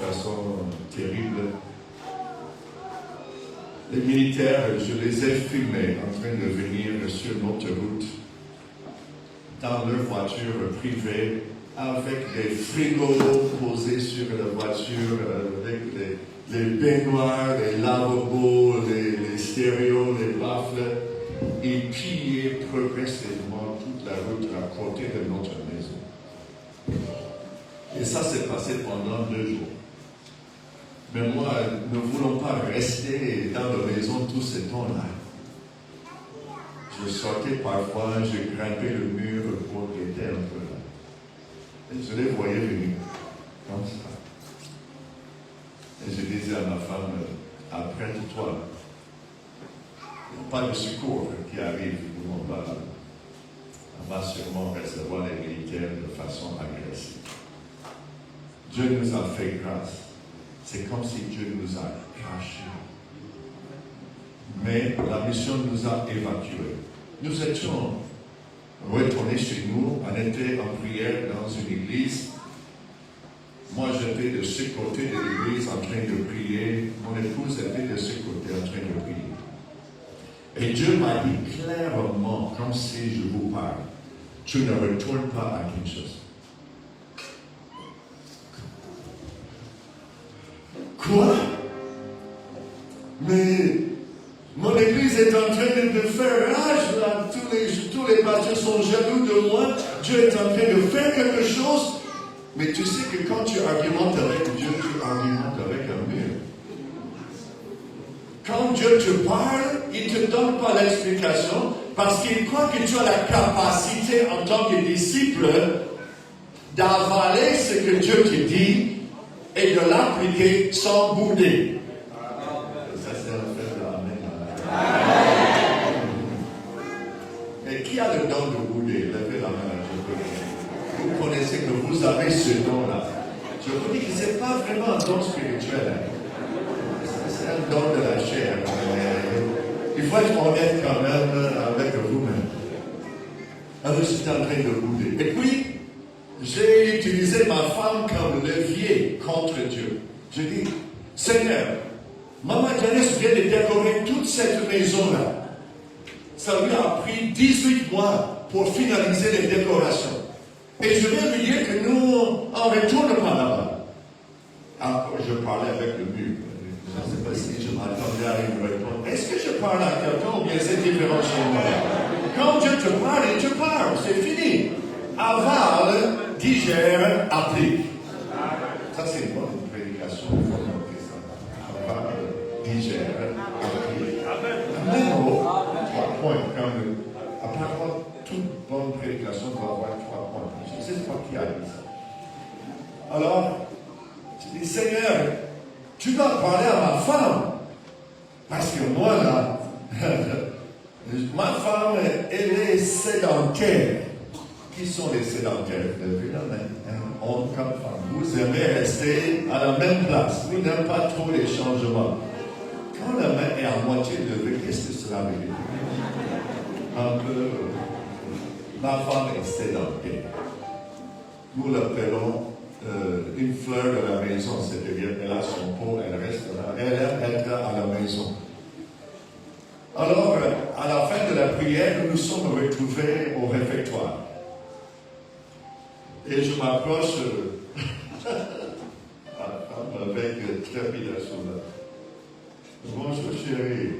façon terrible. Les militaires, je les ai filmés en train de venir sur l'autoroute dans leur voiture privée avec des frigos posés sur la voiture, avec les baignoires, les lavabos, les stéréos, les baffles. Ils pillaient progressivement toute la route à côté de notre maison. Et ça s'est passé pendant 2 jours. Mais moi, nous ne voulons pas rester dans la maison tout ce temps-là. Je sortais parfois, je grimpais le mur pour guetter un peu là. Et je les voyais venir, comme ça. Et je disais à ma femme, apprête-toi. Il n'y a pas de secours qui arrive. On va sûrement recevoir les militaires de façon agressive. Dieu nous a fait grâce. C'est comme si Dieu nous a cachés. Mais la mission nous a évacués. Nous étions retournés chez nous. On était en prière dans une église. Moi, j'étais de ce côté de l'église en train de prier. Mon épouse était de ce côté en train de prier. Et Dieu m'a dit clairement, comme si je vous parle, tu ne retournes pas à Kinshasa. Quoi? Mais mon église est en train de faire rage là. Tous les pasteurs sont jaloux de moi. Dieu est en train de faire quelque chose. Mais tu sais que quand tu argumentes avec Dieu, tu argumentes avec un mur. Quand Dieu te parle, il ne te donne pas l'explication parce qu'il croit que tu as la capacité en tant que disciple d'avaler ce que Dieu te dit et de l'appliquer sans bouder. Ça, c'est un fait de Amen. Et qui a le don de bouder? Levez la main. Vous connaissez que vous avez ce don-là. Je vous dis que ce n'est pas vraiment un don spirituel. C'est un don de la chair. Il faut être honnête quand même avec vous-même. Alors, j'étais en train de bouder. Et puis, j'ai utilisé ma femme comme levier contre Dieu. Je dis, Seigneur, Maman Janice vient de décorer toute cette maison-là. Ça lui a pris 18 mois pour finaliser les décorations. Et je vais lui dire que nous, on ne retourne pas là-bas. Alors, je parlais avec le mur. Je ne sais pas si je m'attendais à une réponse. Est-ce que je parle à quelqu'un ou bien c'est différent chez moi? Quand Dieu te parle, il te parle. C'est fini. Avale, digère, applique. Ça, c'est une bonne prédication. Avale, digère, applique. Amen. 3 points. Apparemment, toute bonne prédication doit avoir 3 points. Je ne sais pas qui a dit ça. Alors, je dis, Seigneur, tu dois parler à ma femme. Parce que moi, là, ma femme, elle est sédentaire. Qui sont les sédentaires? Levez la main. Homme comme femme. Vous aimez rester à la même place. Vous n'aimez pas trop les changements. Quand la main est à moitié levée, qu'est-ce que cela veut dire? Un peu. Ma femme est sédentaire. Nous l'appelons une fleur de la maison, c'est-à-dire elle a son pot, elle reste là, elle aime être à la maison. Alors, à la fin de la prière, nous nous sommes retrouvés au réfectoire. Et je m'approche avec trépidation. Bonjour chérie.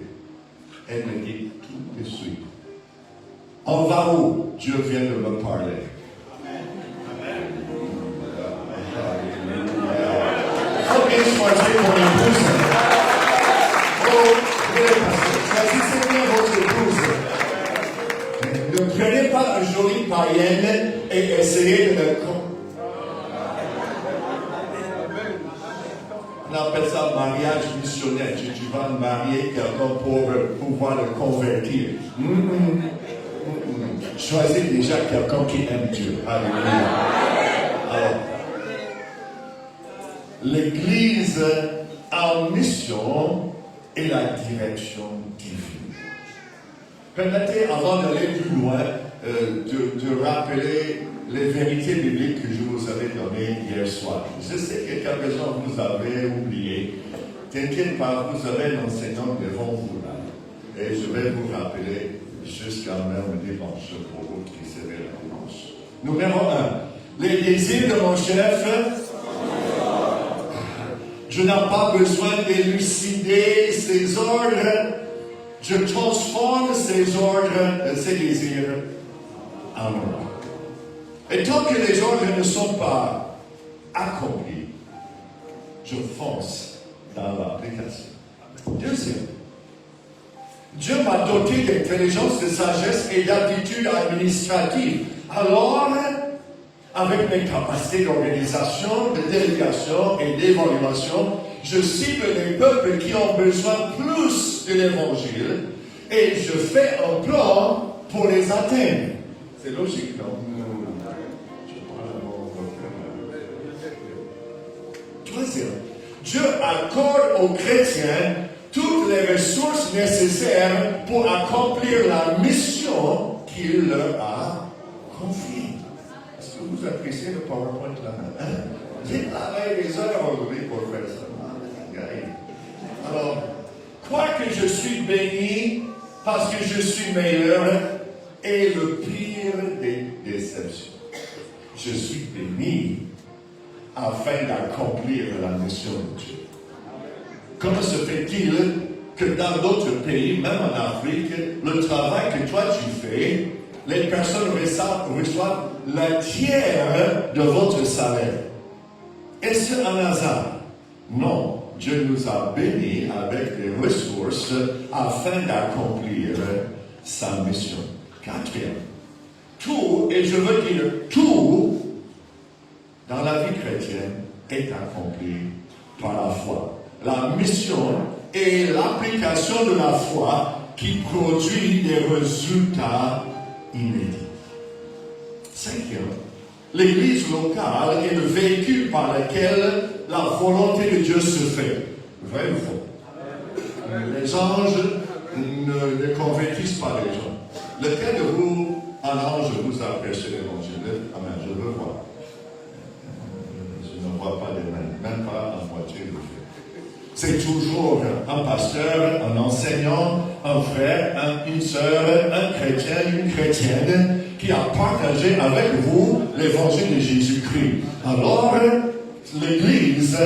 Elle me dit tout de suite. On va où? Dieu vient de me parler. Faut bien choisir mon épouse. Oh, choisissez bien votre épouse. Ne prenez pas une jolie païenne et essayez de le... On appelle ça mariage missionnaire. Tu vas marier quelqu'un pour pouvoir le convertir. Choisis déjà quelqu'un qui aime Dieu. Alléluia. Alors, l'Église en mission est la direction divine. Permettez, avant d'aller plus loin, de rappeler les vérités bibliques que je vous avais données hier soir. Je sais que quelques-uns vous avez oublié. T'inquiète pas, vous avez l'enseignant devant vous là. Et je vais vous rappeler jusqu'à même dimanche pour vous qui serez la dimanche. Numéro 1. Les désirs de mon chef. Je n'ai pas besoin d'élucider ses ordres. Je transforme ces ordres, ces désirs en ordre. Et tant que les ordres ne sont pas accomplis, je fonce dans l'application. Deuxième, Dieu m'a doté d'intelligence, de sagesse et d'aptitude administrative. Alors, avec mes capacités d'organisation, de délégation et d'évaluation, je cible les peuples qui ont besoin plus de l'évangile et je fais un plan pour les atteindre. C'est logique, non? Troisième, Dieu accorde aux chrétiens toutes les ressources nécessaires pour accomplir la mission qu'il leur a confiée. Est-ce que vous appréciez le PowerPoint là? J'ai travaillé des heures aujourd'hui pour faire ça. Alors, quoique je suis béni parce que je suis meilleur, est le pire des déceptions. Je suis béni afin d'accomplir la mission de Dieu. Comment se fait-il que dans d'autres pays, même en Afrique, le travail que toi tu fais, les personnes reçoivent le tiers de votre salaire? Est-ce un hasard? Non. Dieu nous a bénis avec des ressources afin d'accomplir sa mission. Quatrième, tout, et je veux dire tout, dans la vie chrétienne est accompli par la foi. La mission est l'application de la foi qui produit des résultats inédits. Cinquième, l'Église locale est le véhicule par lequel la volonté de Dieu se fait. Vrai ou faux? Les anges ne convertissent pas les gens. Lequel de vous, un ange, vous a prêché l'évangile? Amen, je veux voir. Je ne vois pas les mains, même pas en moitié de feu. C'est toujours un pasteur, un enseignant, un frère, une sœur, un chrétien, une chrétienne qui a partagé avec vous l'évangile de Jésus-Christ. Alors, l'Église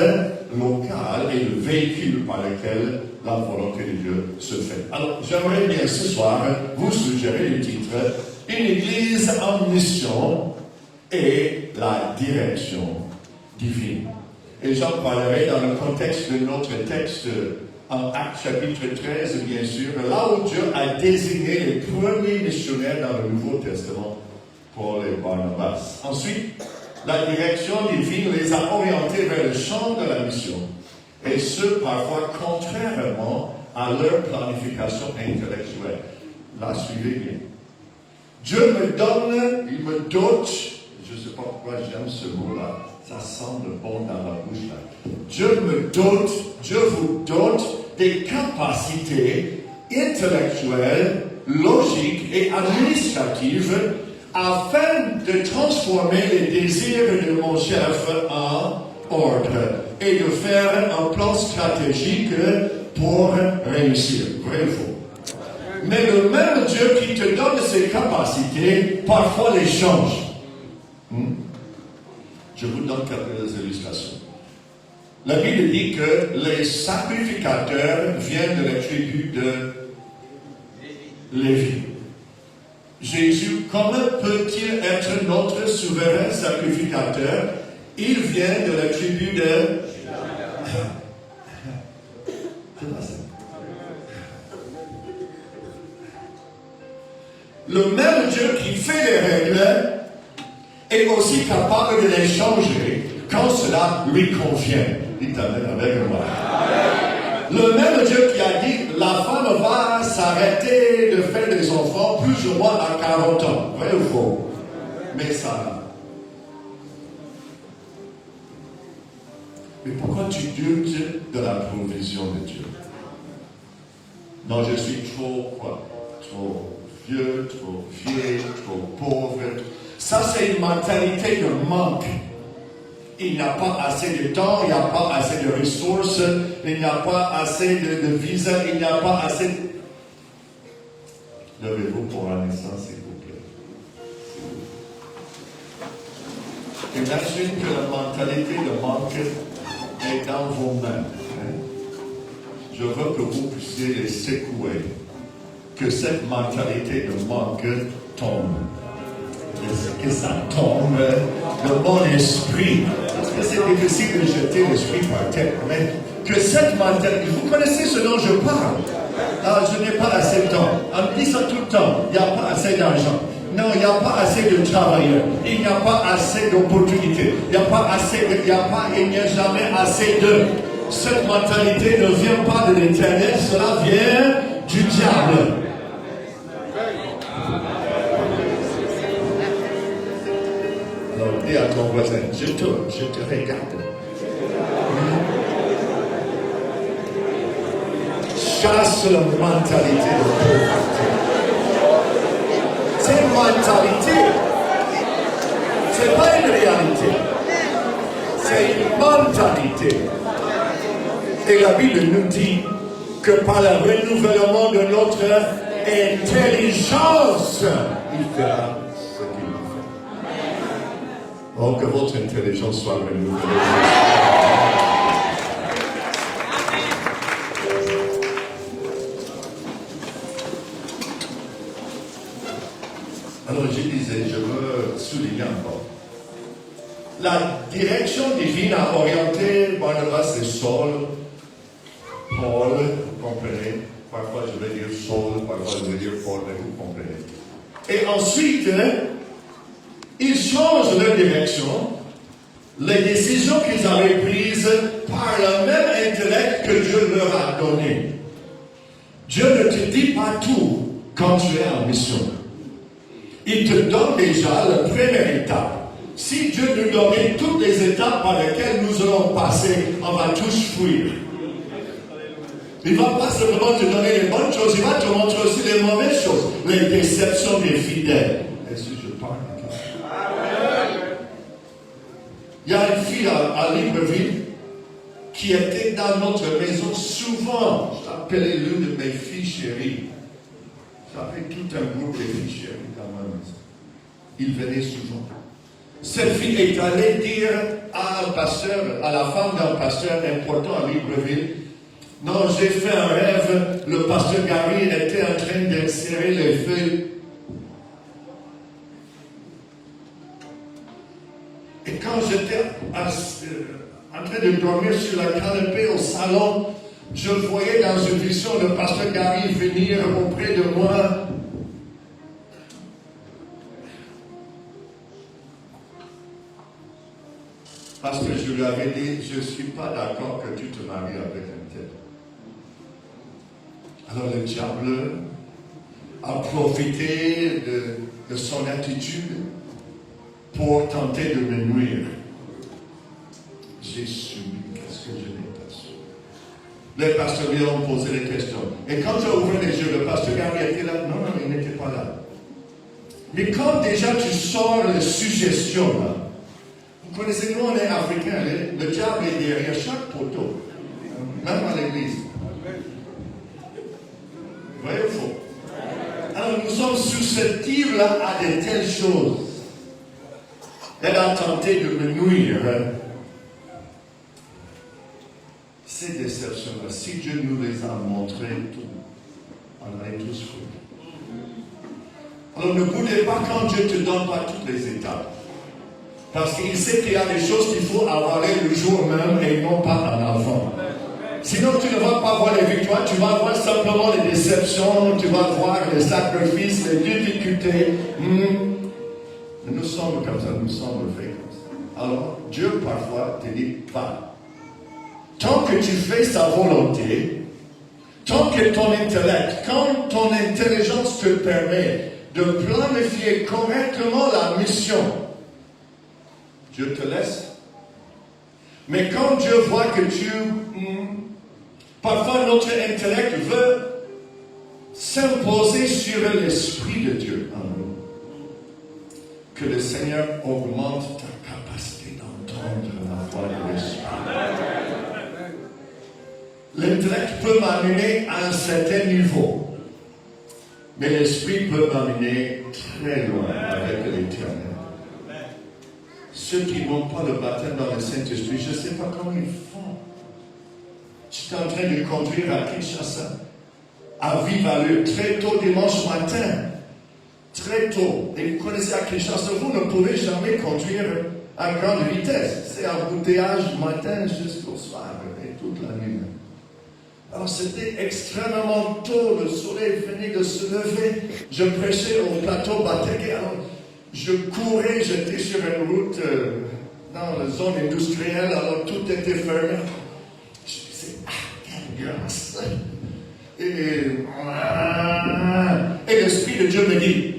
locale est le véhicule par lequel la volonté de Dieu se fait. Alors, j'aimerais bien ce soir vous suggérer le titre « Une Église en mission et la direction divine ». Et j'en parlerai dans le contexte de notre texte en Actes chapitre 13, bien sûr, là où Dieu a désigné les premiers missionnaires dans le Nouveau Testament, Paul et Barnabas. Ensuite, la direction divine les a orientés vers le champ de la mission, et ce, parfois contrairement à leur planification intellectuelle. Là, suivez bien. Dieu me donne, il me dote, je ne sais pas pourquoi j'aime ce mot-là, ça semble bon dans la bouche là. Dieu me dote, Dieu vous dote des capacités intellectuelles, logiques et administratives afin de transformer les désirs de mon chef en ordre et de faire un plan stratégique pour réussir. Vrai ou faux? Mais le même Dieu qui te donne ces capacités, parfois les change. Je vous donne quelques illustrations. La Bible dit que les sacrificateurs viennent de la tribu de Lévi. Jésus, comment peut-il être notre souverain sacrificateur? Il vient de la tribu de... Le même Dieu qui fait les règles est aussi capable de les changer quand cela lui convient. Dites amen avec moi. Le même Dieu qui a dit la femme va s'arrêter de faire des enfants plus ou moins à 40 ans. Vrai ou faux? Mais ça. Mais pourquoi tu doutes de la provision de Dieu? Non, je suis trop quoi? Trop vieux, trop vieille, trop pauvre. Ça, c'est une mentalité de manque. Il n'y a pas assez de temps, il n'y a pas assez de ressources, il n'y a pas assez de visa, il n'y a pas assez de... Levez-vous pour la naissance, s'il vous plaît. Imagine que la mentalité de manque est dans vos mains. Je veux que vous puissiez les secouer. Que cette mentalité de manque tombe. Que ça tombe de mon esprit. Parce que c'est difficile de jeter l'esprit par terre. Mais que cette mentalité, vous connaissez ce dont je parle. Ah, je n'ai pas assez de temps. On me dit ça tout le temps. Il n'y a pas assez d'argent. Non, il n'y a pas assez de travailleurs. Il n'y a pas assez d'opportunités. Il n'y a pas assez de... Il n'y a jamais assez de... Cette mentalité ne vient pas de l'Éternel. Cela vient du diable. Alors, dis à ton voisin, je te regarde. Chasse la mentalité de pauvreté. C'est une mentalité. C'est pas une réalité. C'est une mentalité. Et la Bible nous dit que par le renouvellement de notre intelligence, il fera ce qu'il a fait. Oh, que votre intelligence soit renouvelée. Alors je disais, je veux souligner encore. La direction divine a orienté Barnabas et Saul, Paul, vous comprenez. Parfois je vais dire Saul, parfois je vais dire Paul, mais vous comprenez. Et ensuite, ils changent leur direction. Les décisions qu'ils avaient prises par le même intellect que Dieu leur a donné. Dieu ne te dit pas tout quand tu es en mission. Il te donne déjà la première étape. Si Dieu nous donnait toutes les étapes par lesquelles nous allons passer, on va tous fuir. Il ne va pas simplement te donner les bonnes choses, il va te montrer aussi les mauvaises choses, les déceptions des fidèles. Est-ce que je parle? Il y a une fille à Libreville qui était dans notre maison souvent. Je l'appelais l'une de mes filles chéries. J'avais tout un groupe de filles chéries dans ma maison. Il venait souvent. Cette fille est allée dire à un pasteur, à la femme d'un pasteur important à Libreville, non, j'ai fait un rêve, le pasteur Gary était en train d'insérer les feuilles. Et quand j'étais en train de dormir sur la canapé au salon, je voyais dans une vision le pasteur Gary venir auprès de moi. Parce que je lui avais dit, je ne suis pas d'accord que tu te maries avec un tel. Alors le diable a profité de son attitude pour tenter de me nuire. J'ai subi, qu'est-ce que je n'ai pas su. Les pasteurs lui ont posé des questions. Et quand j'ai ouvert les yeux, le pasteur Gary était là. Non, il n'était pas là. Mais quand déjà tu sors les suggestions là, vous connaissez, nous on est africains, le diable est derrière chaque poteau, même à l'église. Vous voyez ou faux? Alors nous sommes susceptibles à de telles choses. Elle a tenté de me nuire. Ces déceptions-là, si Dieu nous les a montrées, on aurait tous fou. Alors ne boudez pas quand Dieu ne te donne pas toutes les étapes. Parce qu'il sait qu'il y a des choses qu'il faut avaler le jour même et non pas en avant. Sinon, tu ne vas pas voir les victoires, tu vas voir simplement les déceptions, tu vas voir les sacrifices, les difficultés. Nous sommes comme ça, nous sommes faits comme ça. Alors, Dieu parfois te dit, va. Tant que tu fais sa volonté, tant que ton intellect, quand ton intelligence te permet de planifier correctement la mission, Dieu te laisse. Mais quand Dieu voit que parfois notre intellect veut s'imposer sur l'Esprit de Dieu en nous. que le Seigneur augmente ta capacité d'entendre la voix de l'Esprit. L'intellect peut m'amener à un certain niveau, mais l'Esprit peut m'amener très loin avec l'Éternel. Ceux qui n'ont pas le baptême dans le Saint-Esprit, je ne sais pas comment ils font. Tu es en train de conduire à Kinshasa, à Vive-Allure, très tôt dimanche matin. Très tôt. Et vous connaissez à Kinshasa, vous ne pouvez jamais conduire à grande vitesse. C'est embouteillage matin jusqu'au soir et toute la nuit. Alors c'était extrêmement tôt, le soleil venait de se lever. Je prêchais au plateau Batégué. Alors je courais, j'étais sur une route dans la zone industrielle, alors tout était fermé. Je disais, quelle grâce! Et l'Esprit de Dieu me dit,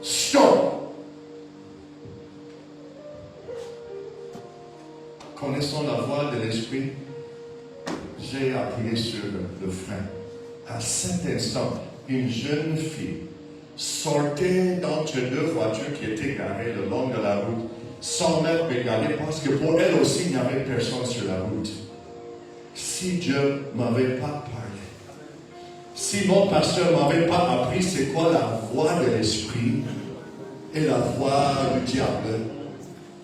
stop! Connaissant la voix de l'Esprit, j'ai appuyé sur le frein. À cet instant, une jeune fille sortait d'entre deux voitures qui étaient garées le long de la route, sans même regarder, parce que pour elle aussi, il n'y avait personne sur la route. Si Dieu ne m'avait pas parlé, si mon pasteur ne m'avait pas appris c'est quoi la voix de l'Esprit et la voix du diable,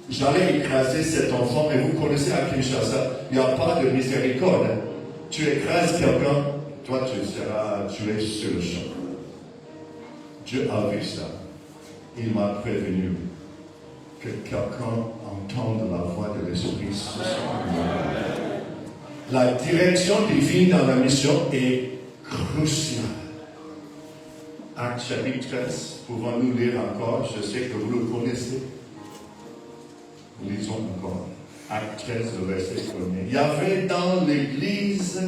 j'allais écraser cet enfant. Et vous connaissez à Kinshasa, il n'y a pas de miséricorde. Tu écrases quelqu'un, toi tu seras tué sur le champ. Dieu a vu ça. Il m'a prévenu que quelqu'un entende la voix de l'Esprit ce soir. La direction divine dans la mission est cruciale. Actes chapitre 13, pouvons-nous lire encore? Je sais que vous le connaissez. Lisons encore. Acte 13, le verset 1er. Il y avait dans l'église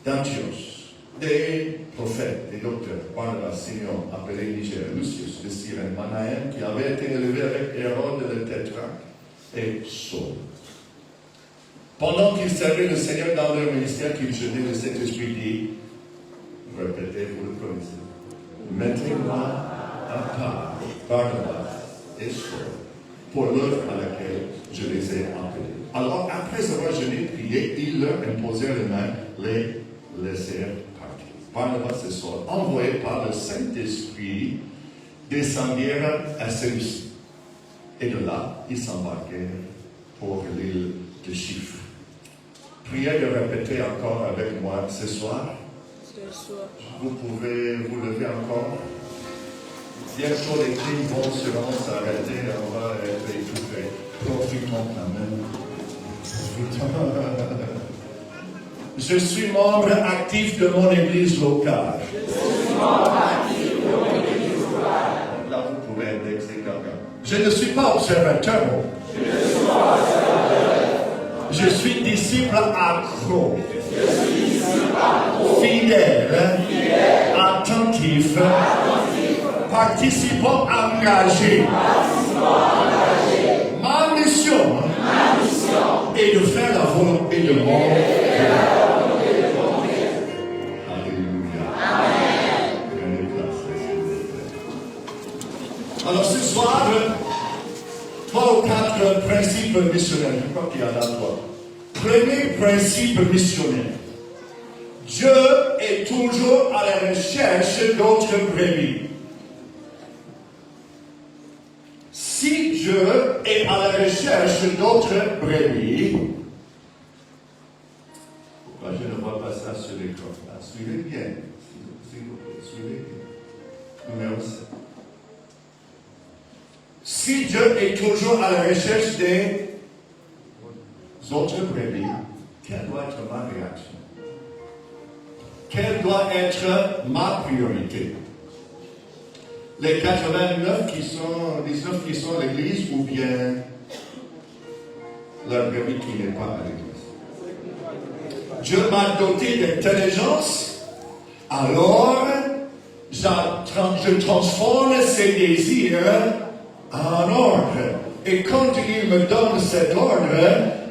d'Antioche des prophètes, des docteurs, Barnabas, Simeon, appelé Niger, Lucius de Cyrène, Manahem, qui avait été élevé avec Hérode le tétrarque, et Saul. Pendant qu'ils servaient le Seigneur dans leur ministère, qu'ils jeûnaient, le Saint-Esprit dit, répétez, vous le connaissez, mettez-moi à part Barnabas et Saul pour l'œuvre à laquelle je les ai appelés. Alors, après avoir jeûné, prié, ils leur imposèrent les mains, les laissèrent partir. Barnabas et Saul, envoyés par le Saint-Esprit, descendirent à Séleucie. Et de là, ils s'embarquèrent pour l'île de Chypre. Priez de répéter encore avec moi ce soir. Vous pouvez vous lever encore. Bientôt les cris seront s'arrêter, on va être étouffés. Profitons quand même. Je suis membre actif de mon église locale. Là, vous pouvez indexer quelqu'un. Je ne suis pas observateur. Je suis disciple accro. Fidèle. Attentif. Participant engagé. Ma mission est de faire la volonté de mon Père. Alléluia. Alors ce soir, 3 ou 4 principes missionnaires. Je crois qu'il y en a 3. Premier principe missionnaire. Dieu est toujours à la recherche d'autres brebis. Si Dieu est à la recherche d'autres brebis, je ne vois pas ça sur l'écran. Suivez bien. S'il vous plaît, suivez bien. Numéro 7. Si Dieu est toujours à la recherche des autres brebis, quelle doit être ma réaction? Quelle doit être ma priorité? Les 19 qui sont à l'église ou bien la brebis qui n'est pas à l'église? Dieu m'a doté d'intelligence, alors je transforme ses désirs en ordre. Et quand il me donne cet ordre,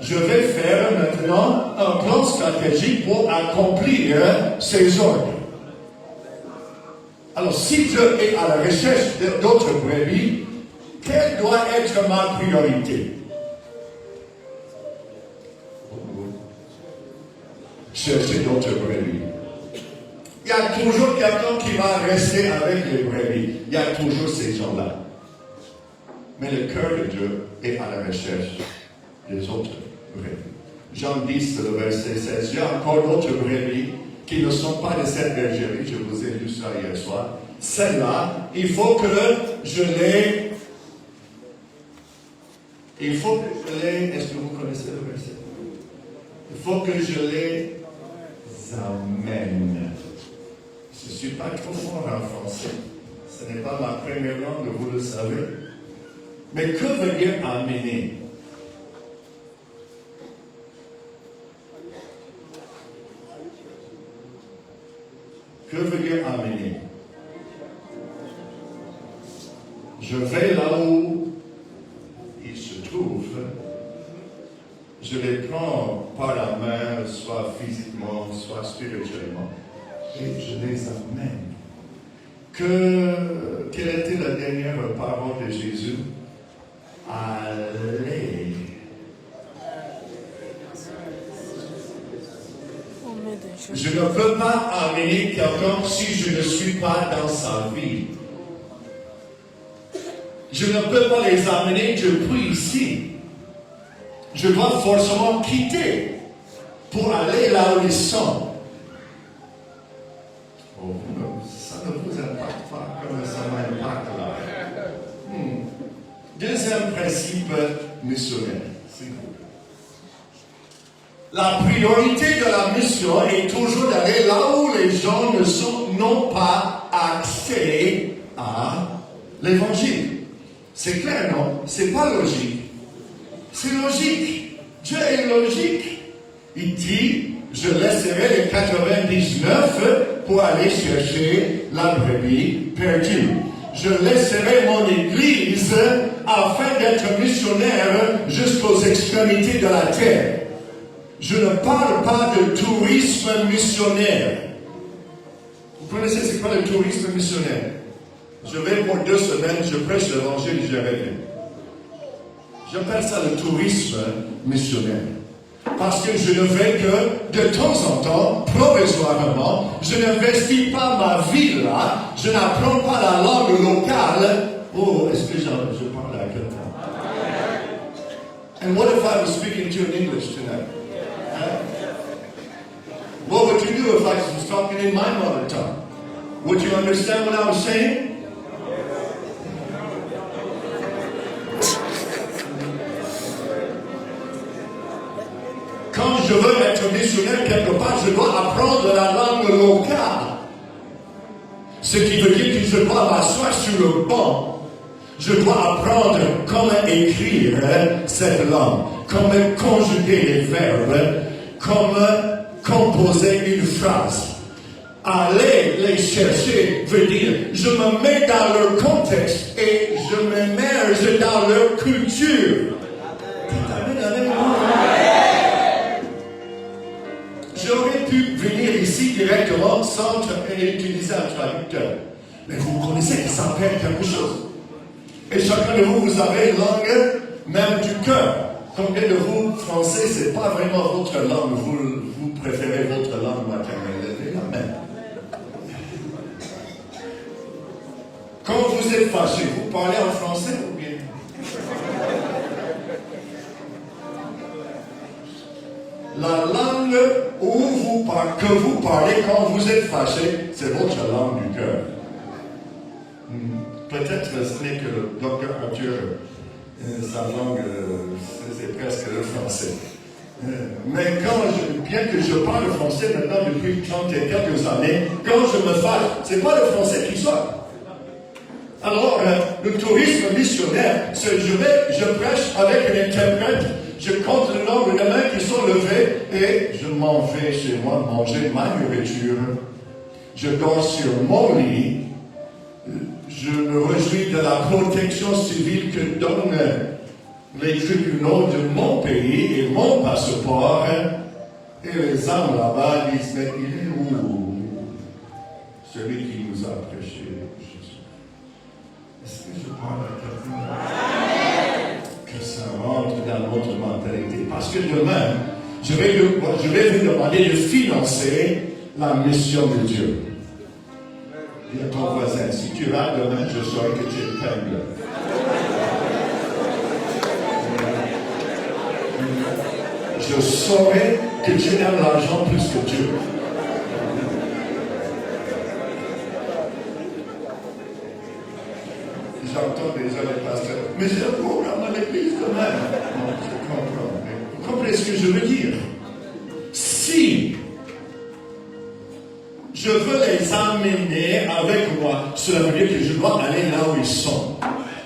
je vais faire maintenant un plan stratégique pour accomplir ces ordres. Alors, si Dieu est à la recherche d'autres brebis, quelle doit être ma priorité? Chercher d'autres brebis. Il y a toujours quelqu'un qui va rester avec les brebis. Il y a toujours ces gens-là. Mais le cœur de Dieu est à la recherche des autres brebis. Jean 10, le verset 16. Il y a encore d'autres brebis qui ne sont pas de cette bergerie. Je vous ai lu ça hier soir. Celles-là, il faut que je les... Est-ce que vous connaissez le verset? Il faut que je les amène. Je ne suis pas trop fort en français. Ce n'est pas ma première langue, vous le savez. Mais que veut dire amener? Que veut dire amener? Je vais là où ils se trouvent. Je les prends par la main, soit physiquement, soit spirituellement. Et je les amène. Quelle était la dernière parole de Jésus? Allez. Je ne peux pas amener quelqu'un si je ne suis pas dans sa vie. Je ne peux pas les amener depuis ici. Je dois forcément quitter pour aller là où ils sont. Oh, ça ne vous impacte pas comme ça m'impacte là. Deuxième principe missionnaire. La priorité de la mission est toujours d'aller là où les gens n'ont pas accès à l'évangile. C'est clair, non? C'est pas logique. C'est logique. Dieu est logique. Il dit, je laisserai les 99 pour aller chercher la brebis perdue. Je laisserai mon église afin d'être missionnaire jusqu'aux extrémités de la terre. Je ne parle pas de tourisme missionnaire. Vous connaissez c'est quoi le tourisme missionnaire? Je vais pour 2 semaines, je prêche l'évangile, je reviens. J'appelle ça le tourisme missionnaire. Parce que je ne vais que de temps en temps, provisoirement, je n'investis pas ma vie là, je n'apprends pas la langue locale. Oh, est-ce que je parle à quelqu'un? And what if I was speaking to you in English tonight? What would you do if I was talking in my mother tongue? Would you understand what I was saying? Quand je veux être missionnaire quelque part, je dois apprendre la langue locale. Ce qui veut dire que je dois m'asseoir sur le banc. Je dois apprendre comment écrire cette langue, comment conjuguer les verbes, comment composer une phrase. Aller les chercher veut dire je me mets dans leur contexte et je m'immerge dans leur culture. J'aurais pu venir ici directement sans utiliser un traducteur. Mais vous connaissez que ça perd quelque chose. Et chacun de vous, vous avez une langue même du cœur. Combien de vous, français, c'est pas vraiment votre langue, vous préférez votre langue maternelle, levez la main. Quand vous êtes fâché, vous parlez en français ou bien? La langue que vous parlez quand vous êtes fâché, c'est votre langue du cœur. Peut-être ce n'est que le docteur Arthur, sa langue, c'est presque le français. Mais bien que je parle français maintenant depuis 30 et quelques années, quand je me fâche, c'est pas le français qui sort. Alors, le tourisme missionnaire, c'est je prêche avec un interprète, je compte le nombre de mains qui sont levées et je m'en vais chez moi manger ma nourriture. Je dors sur mon lit. Je me réjouis de la protection civile que donnent les tribunaux de mon pays et mon passeport. Et les hommes là-bas disent, mais il est où celui qui nous a prêché Jésus? Est-ce que je parle à quelqu'un? Que ça rentre dans notre mentalité. Parce que demain, je vais vous demander de financer la mission de Dieu. Dis à ton voisin, si tu vas demain, je saurai que tu es faible. Je saurai que tu aimes l'argent plus que Dieu. J'entends déjà les pasteurs. Mais j'ai un programme à l'église demain. Non, je comprends. Mais vous comprenez ce que je veux dire? Si je veux les amener avec moi, cela veut dire que je dois aller là où ils sont.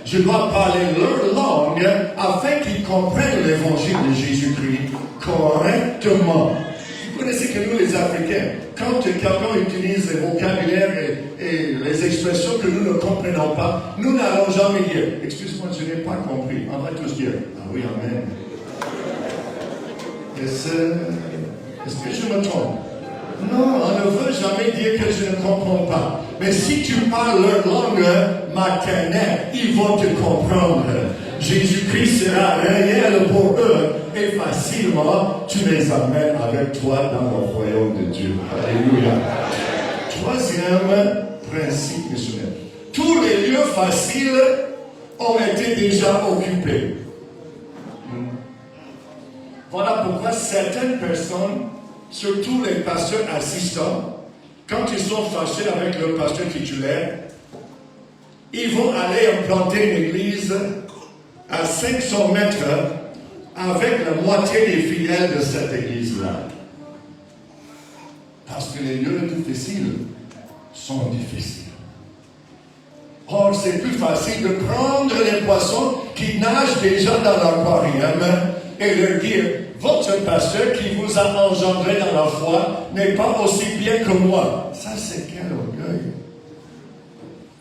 Je dois parler leur langue afin qu'ils comprennent l'évangile de Jésus-Christ correctement. Vous connaissez que nous, les Africains, quand quelqu'un utilise les vocabulaires et les expressions que nous ne comprenons pas, nous n'allons jamais dire « Excuse-moi, je n'ai pas compris ». On va tous dire « Ah oui, amen ». Est-ce que je me trompe? Non, on ne veut jamais dire que je ne comprends pas. Mais si tu parles leur langue maternelle, ils vont te comprendre. Jésus-Christ sera réel pour eux et facilement tu les amènes avec toi dans le royaume de Dieu. Alléluia. Troisième principe missionnaire. Tous les lieux faciles ont été déjà occupés. Voilà pourquoi certaines personnes, surtout les pasteurs assistants, quand ils sont fâchés avec leur pasteur titulaire, ils vont aller implanter une église à 500 mètres avec la moitié des fidèles de cette église-là. Parce que les lieux difficiles sont difficiles. Or, c'est plus facile de prendre les poissons qui nagent déjà dans l'aquarium et leur dire, votre pasteur qui vous a engendré dans la foi n'est pas aussi bien que moi. Ça, c'est quel orgueil.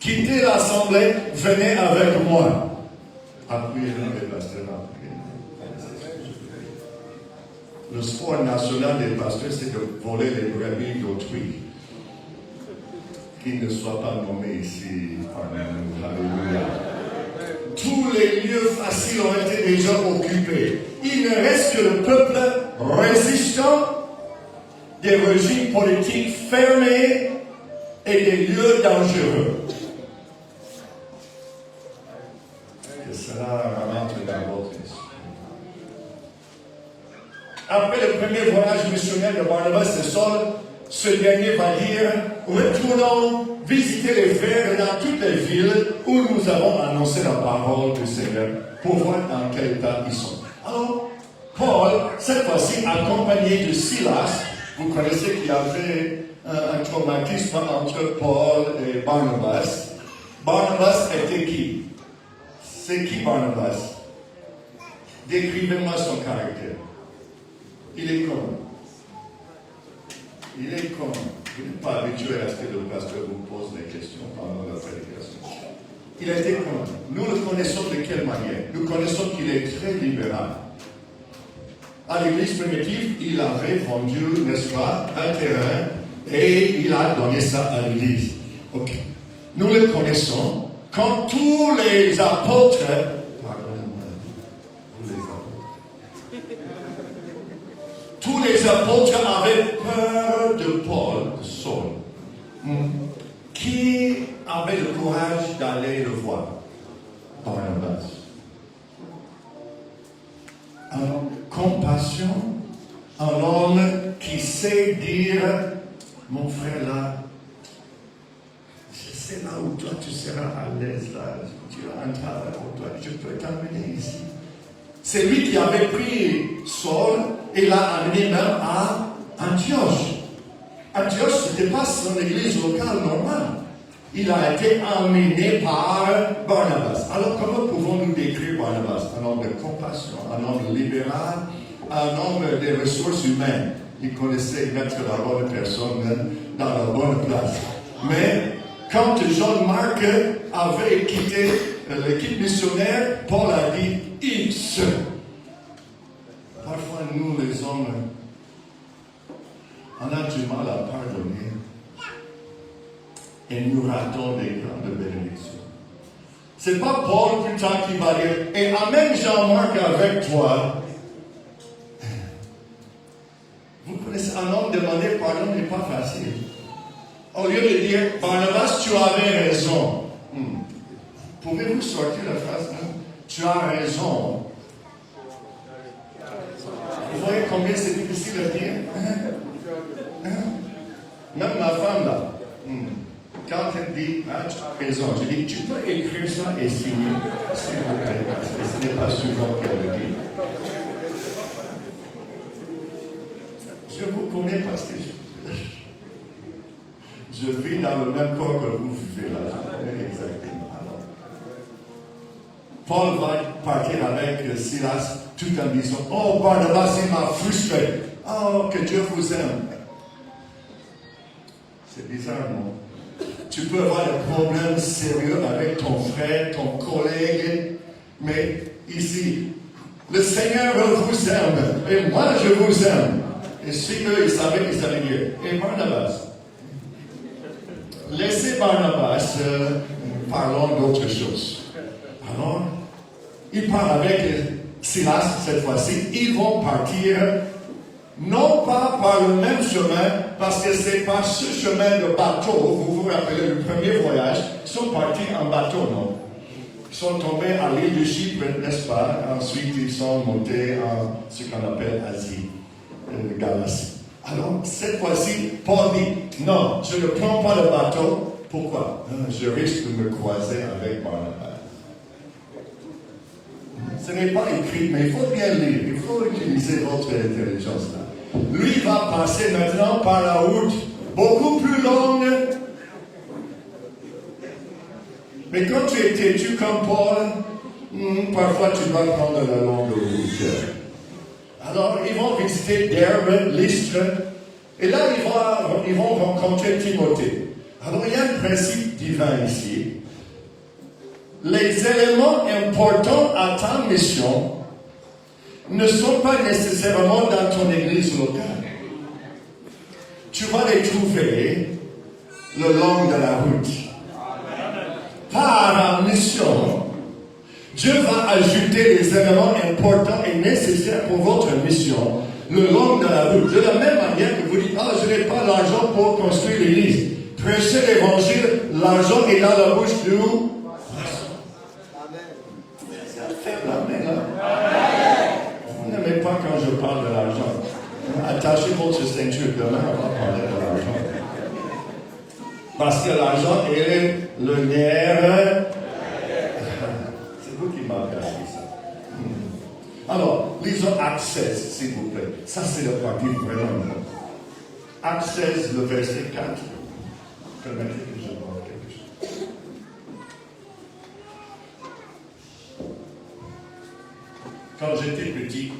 Quittez l'assemblée, venez avec moi. Appuyez-le, les pasteurs. Le sport national des pasteurs, c'est de voler les brebis d'autrui. Qu'ils ne soient pas nommés ici parmi nous. Alléluia. Tous les lieux faciles ont été déjà occupés. Il ne reste que le peuple résistant, des régimes politiques fermés et des lieux dangereux. Que cela rentre dans votre esprit. Après le premier voyage missionnaire de Barnabas et Saul, ce dernier va dire, retournons visiter les frères dans toutes les villes où nous avons annoncé la parole du Seigneur pour voir dans quel état ils sont. Alors, Paul, cette fois-ci accompagné de Silas, vous connaissez qu'il y avait un traumatisme entre Paul et Barnabas. Barnabas était qui? C'est qui Barnabas? Décrivez-moi son caractère. Il est comment? Il est comment? Vous n'êtes pas habitué à ce que le pasteur vous pose des questions pendant la prédication. Il a été comment? Nous le connaissons de quelle manière? Nous connaissons qu'il est très libéral. À l'église primitive, il avait vendu, n'est-ce pas, un terrain et il a donné ça à l'église. Ok. Nous le connaissons quand tous les apôtres, tous les apôtres avaient peur de Paul, de Saul. Qui avait le courage d'aller le voir? Barnabas. Compassion, un homme qui sait dire, mon frère là, je sais là où toi tu seras à l'aise là, tu as un travail pour toi, je peux t'amener ici. C'est lui qui avait pris Saul et l'a amené même à Antioche. Antioche, ce n'était pas son église locale normale. Il a été emmené par Barnabas. Alors, comment pouvons-nous décrire Barnabas? Un homme de compassion, un homme libéral, un homme des ressources humaines. Il connaissait mettre la bonne personne dans la bonne place. Mais, quand Jean-Marc avait quitté l'équipe missionnaire, Paul a dit X. Parfois, nous, les hommes, on a du mal à pardonner. Et nous ratons des grandes bénédictions. C'est pas Paul plus tard qui va dire, et amène Jean-Marc avec toi. Vous connaissez, un homme demander pardon n'est pas facile. Au lieu de dire, Barnabas, tu avais raison. Pouvez-vous sortir la phrase, non? Tu as raison. Vous voyez combien c'est difficile à dire? Même ma femme là, quand elle dit, ah, tu as raison, je dis, tu peux écrire ça et signer, s'il vous plaît, parce que ce n'est pas souvent qu'elle le dit. Je vous connais parce que je vis dans le même corps que vous vivez là. Exactement. Paul va partir avec Silas tout en disant, oh Barnabas, il m'a frustré. Oh, que Dieu vous aime. C'est bizarre, non? Tu peux avoir des problèmes sérieux avec ton frère, ton collègue, mais ici, le Seigneur vous aime, et moi je vous aime. Et si eux, ils savaient dire, et Barnabas, laissez Barnabas, parlons d'autre chose. Alors, il part avec Silas cette fois-ci, ils vont partir non pas par le même chemin, parce que c'est par ce chemin de bateau, vous vous rappelez le premier voyage, ils sont partis en bateau, non? Ils sont tombés à l'île de Chypre, n'est-ce pas? Ensuite, ils sont montés en ce qu'on appelle Asie, Galatie. Alors, cette fois-ci, Paul dit, non, je ne prends pas le bateau. Pourquoi? Je risque de me croiser avec Barnabas. Ce n'est pas écrit, mais il faut bien lire, il faut utiliser votre intelligence là. Lui va passer maintenant par la route beaucoup plus longue. Mais quand tu es têtu comme Paul, parfois tu dois prendre la longue route. Alors ils vont visiter Derbe, Lystre, et là ils vont rencontrer Timothée. Alors il y a un principe divin ici. Les éléments importants à ta mission ne sont pas nécessairement dans ton église locale. Tu vas les trouver le long de la route. Par la mission, Dieu va ajouter les éléments importants et nécessaires pour votre mission le long de la route. De la même manière que vous dites, ah, je n'ai pas l'argent pour construire l'église. Prêchez l'évangile, l'argent est dans la bouche de nous. Vous n'aimez pas quand je parle de l'argent. Attachez votre ceinture, demain on va parler de l'argent. Parce que l'argent est le nerf. C'est vous qui m'avez appris ça. Alors, lisons Actes 16, s'il vous plaît. Ça, c'est le partie vraiment important. Actes 16, le verset 4. Permettez que je vois quelque chose. Quand j'étais petit,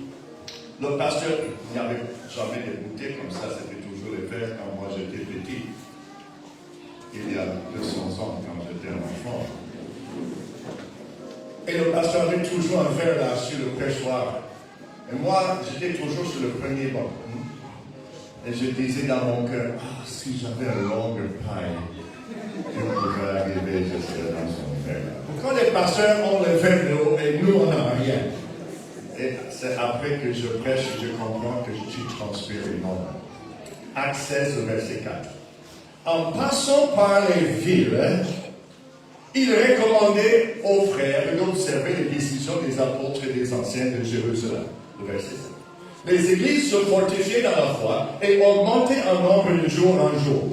le pasteur n'avait jamais débuté comme ça, c'était toujours les vers quand moi j'étais petit. Il y a 200 ans, quand j'étais un enfant. Et le pasteur avait toujours un verre là sur le pressoir. Et moi, j'étais toujours sur le premier banc. Et je disais dans mon cœur, ah, si j'avais une longue paille, je pourrais arriver jusqu'à dans son verre. Pourquoi les pasteurs ont le verre de haut et nous on n'a rien? Et c'est après que je prêche que je comprends que je transpire énormément. Actes 16, verset 4. En passant par les villes, il recommandait aux frères d'observer les décisions des apôtres et des anciens de Jérusalem. Le verset 7. Les églises se fortifiaient dans la foi et augmentaient en nombre de jour en jour.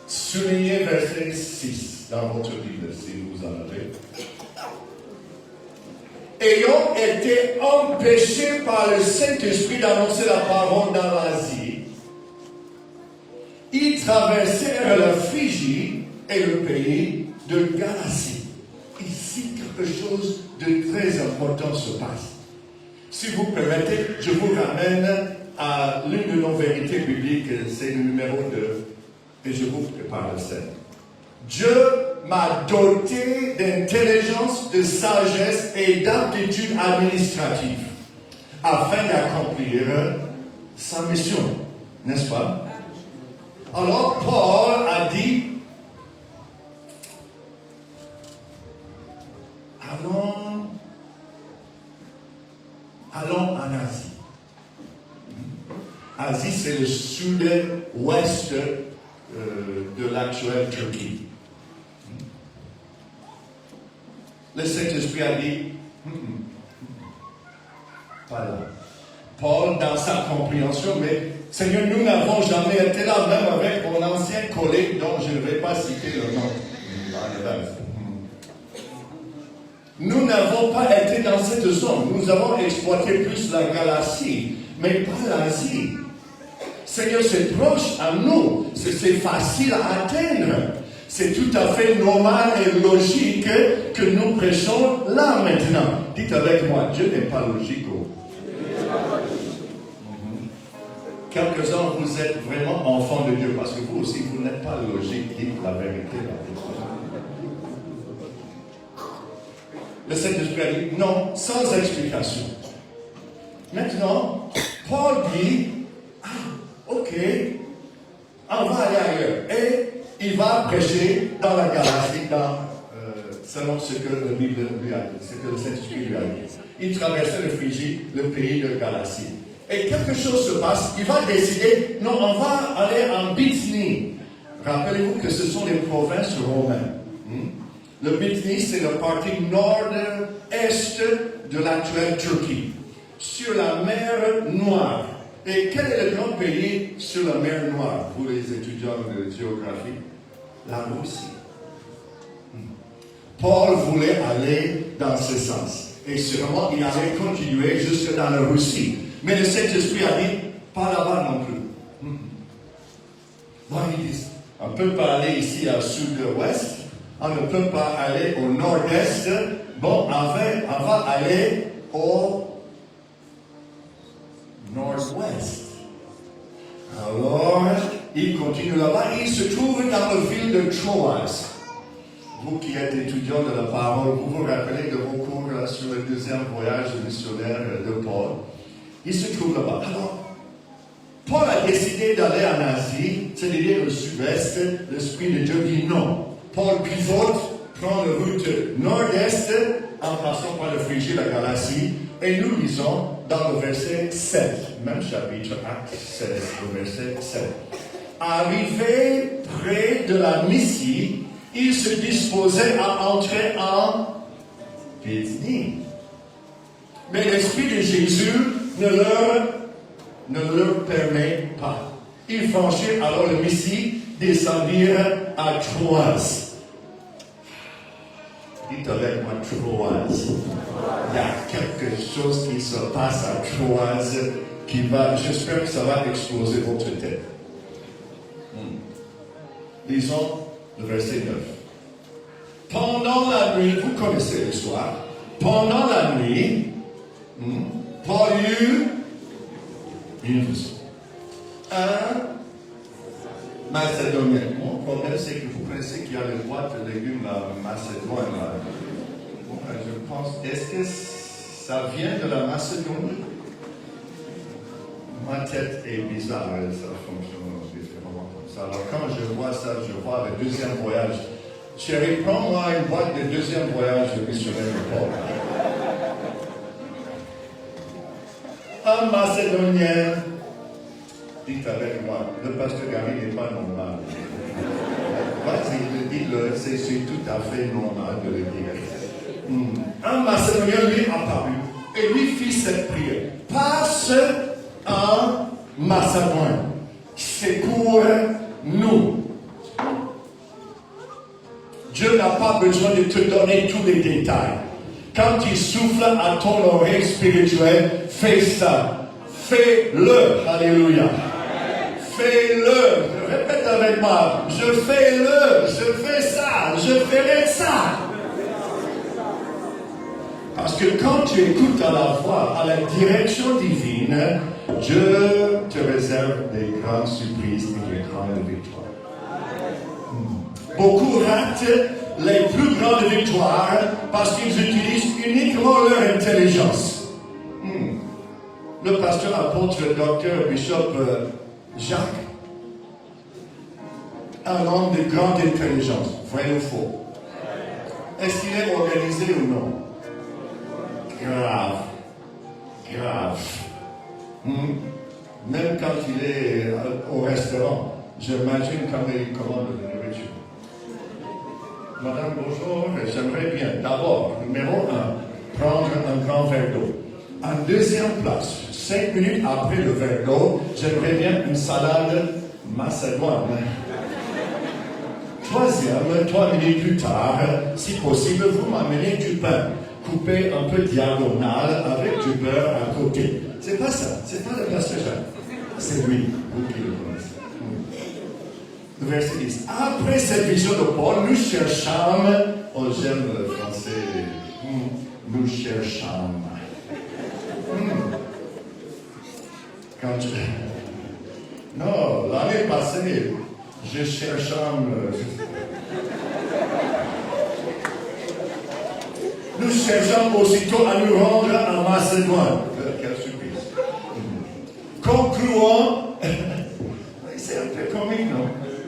Soulignez verset 6 dans votre Bible si vous en avez. Ayant été empêchés par le Saint-Esprit d'annoncer la parole dans l'Asie, ils traversèrent la Phrygie et le pays de Galatie. Ici, quelque chose de très important se passe. Si vous permettez, je vous ramène à l'une de nos vérités bibliques, c'est le numéro 2, et je vous prépare le scène. Dieu m'a doté d'intelligence, de sagesse et d'aptitude administrative afin d'accomplir sa mission, n'est-ce pas? Alors Paul a dit, c'est le sud-ouest de l'actuelle Turquie. Le Saint-Esprit a dit, pas là. Paul, dans sa compréhension, mais Seigneur, nous n'avons jamais été là, même avec mon ancien collègue dont je ne vais pas citer le nom. Nous n'avons pas été dans cette zone. Nous avons exploité plus la Galatie, mais pas l'Asie. Seigneur, c'est proche à nous. C'est facile à atteindre. C'est tout à fait normal et logique que nous prêchons là maintenant. Dites avec moi, Dieu n'est pas logique. Quelques-uns, vous êtes vraiment enfants de Dieu, parce que vous aussi, vous n'êtes pas logique. Dites la vérité. Le Saint-Esprit a dit non, sans explication. Maintenant, Paul dit, ok, on va aller ailleurs. Et il va prêcher dans la Galatie, selon ce que la Bible lui a dit, ce que le Saint-Esprit lui a dit. Il traversait le Phrygie, le pays de Galatie. Et quelque chose se passe, il va décider, non, on va aller en Bithynie. Rappelez-vous que ce sont les provinces romaines. Le Bithynie, c'est la partie nord-est de l'actuelle Turquie, sur la mer Noire. Et quel est le grand pays sur la mer Noire pour les étudiants de géographie? La Russie. Paul voulait aller dans ce sens. Et sûrement, il allait continuer jusque dans la Russie. Mais le Saint-Esprit a dit, pas là-bas non plus. Bon, ils disent, on ne peut pas aller ici à sud-ouest, on ne peut pas aller au nord-est. Bon, on va aller au nord-ouest. Alors, il continue là-bas. Il se trouve dans la ville de Troas. Vous qui êtes étudiants de la parole, vous vous rappelez de vos cours sur le deuxième voyage missionnaire de Paul. Il se trouve là-bas. Alors, Paul a décidé d'aller en Asie, c'est-à-dire le sud-est. L'Esprit de Dieu dit non. Paul pivote, prend la route nord-est en passant par le Phrygie, la Galatie, et nous lisons dans le verset 7, même chapitre, acte 16, le verset 7. Arrivé près de la Mysie, il se disposait à entrer en Bithynie. Mais l'Esprit de Jésus ne leur permet pas. Ils franchirent alors le Mysie, descendirent à Troas. Dites avec moi Troas. Il y a quelque chose qui se passe à Troas qui va, j'espère que ça va exploser votre tête. Lisons le verset 9. Pendant la nuit, vous connaissez l'histoire, pendant la nuit, Paul eut une vision. Un Macédonien. Mon problème, c'est que vous connaissez qu'il y a les boîtes de légumes macédoines. Bon, je pense, est-ce que ça vient de la Macédonie? Ma tête est bizarre, ça fonctionne différemment comme ça. Alors quand je vois ça, je vois le deuxième voyage. Chérie, prends-moi une boîte de deuxième voyage de missionnaire de Paul. Un Macédonien, dites avec moi, le pasteur Gary n'est pas normal. Vas-y, dis-le, c'est tout à fait normal de le dire. Un Macédonien lui apparut et lui fit cette prière. Passe en Macédoine, secours nous. Dieu n'a pas besoin de te donner tous les détails. Quand il souffle à ton oreille spirituelle, fais ça. Fais-le. Alléluia. Fais-le. Répète avec moi. Je fais-le. Je fais ça. Je ferai ça. Parce que quand tu écoutes à la voix, à la direction divine, Dieu te réserve des grandes surprises et des grandes victoires. Beaucoup ratent les plus grandes victoires parce qu'ils utilisent uniquement leur intelligence. Le pasteur apôtre, docteur, bishop Jacques, un homme de grande intelligence, vrai ou faux? Est-ce qu'il est organisé ou non? Grave. même quand il est au restaurant. J'imagine quand il commande de la nourriture. Madame, bonjour, j'aimerais bien, d'abord, numéro 1, prendre un grand verre d'eau. En deuxième place, 5 minutes après le verre d'eau, j'aimerais bien une salade macédoine. Troisième, 3 minutes plus tard, si possible, vous m'amenez du pain, coupé un peu diagonal avec du beurre à côté. C'est pas ça, c'est pas le pasteur Jacques. C'est lui, vous qui le connaissez. Le verset 10. Après cette vision de Paul, nous cherchâmes, oh j'aime le français, nous cherchâmes. Quand non, l'année passée, je cherchais. Nous cherchons aussitôt à nous rendre en Macédoine. Quelle surprise. Concluant, c'est un peu comique, non?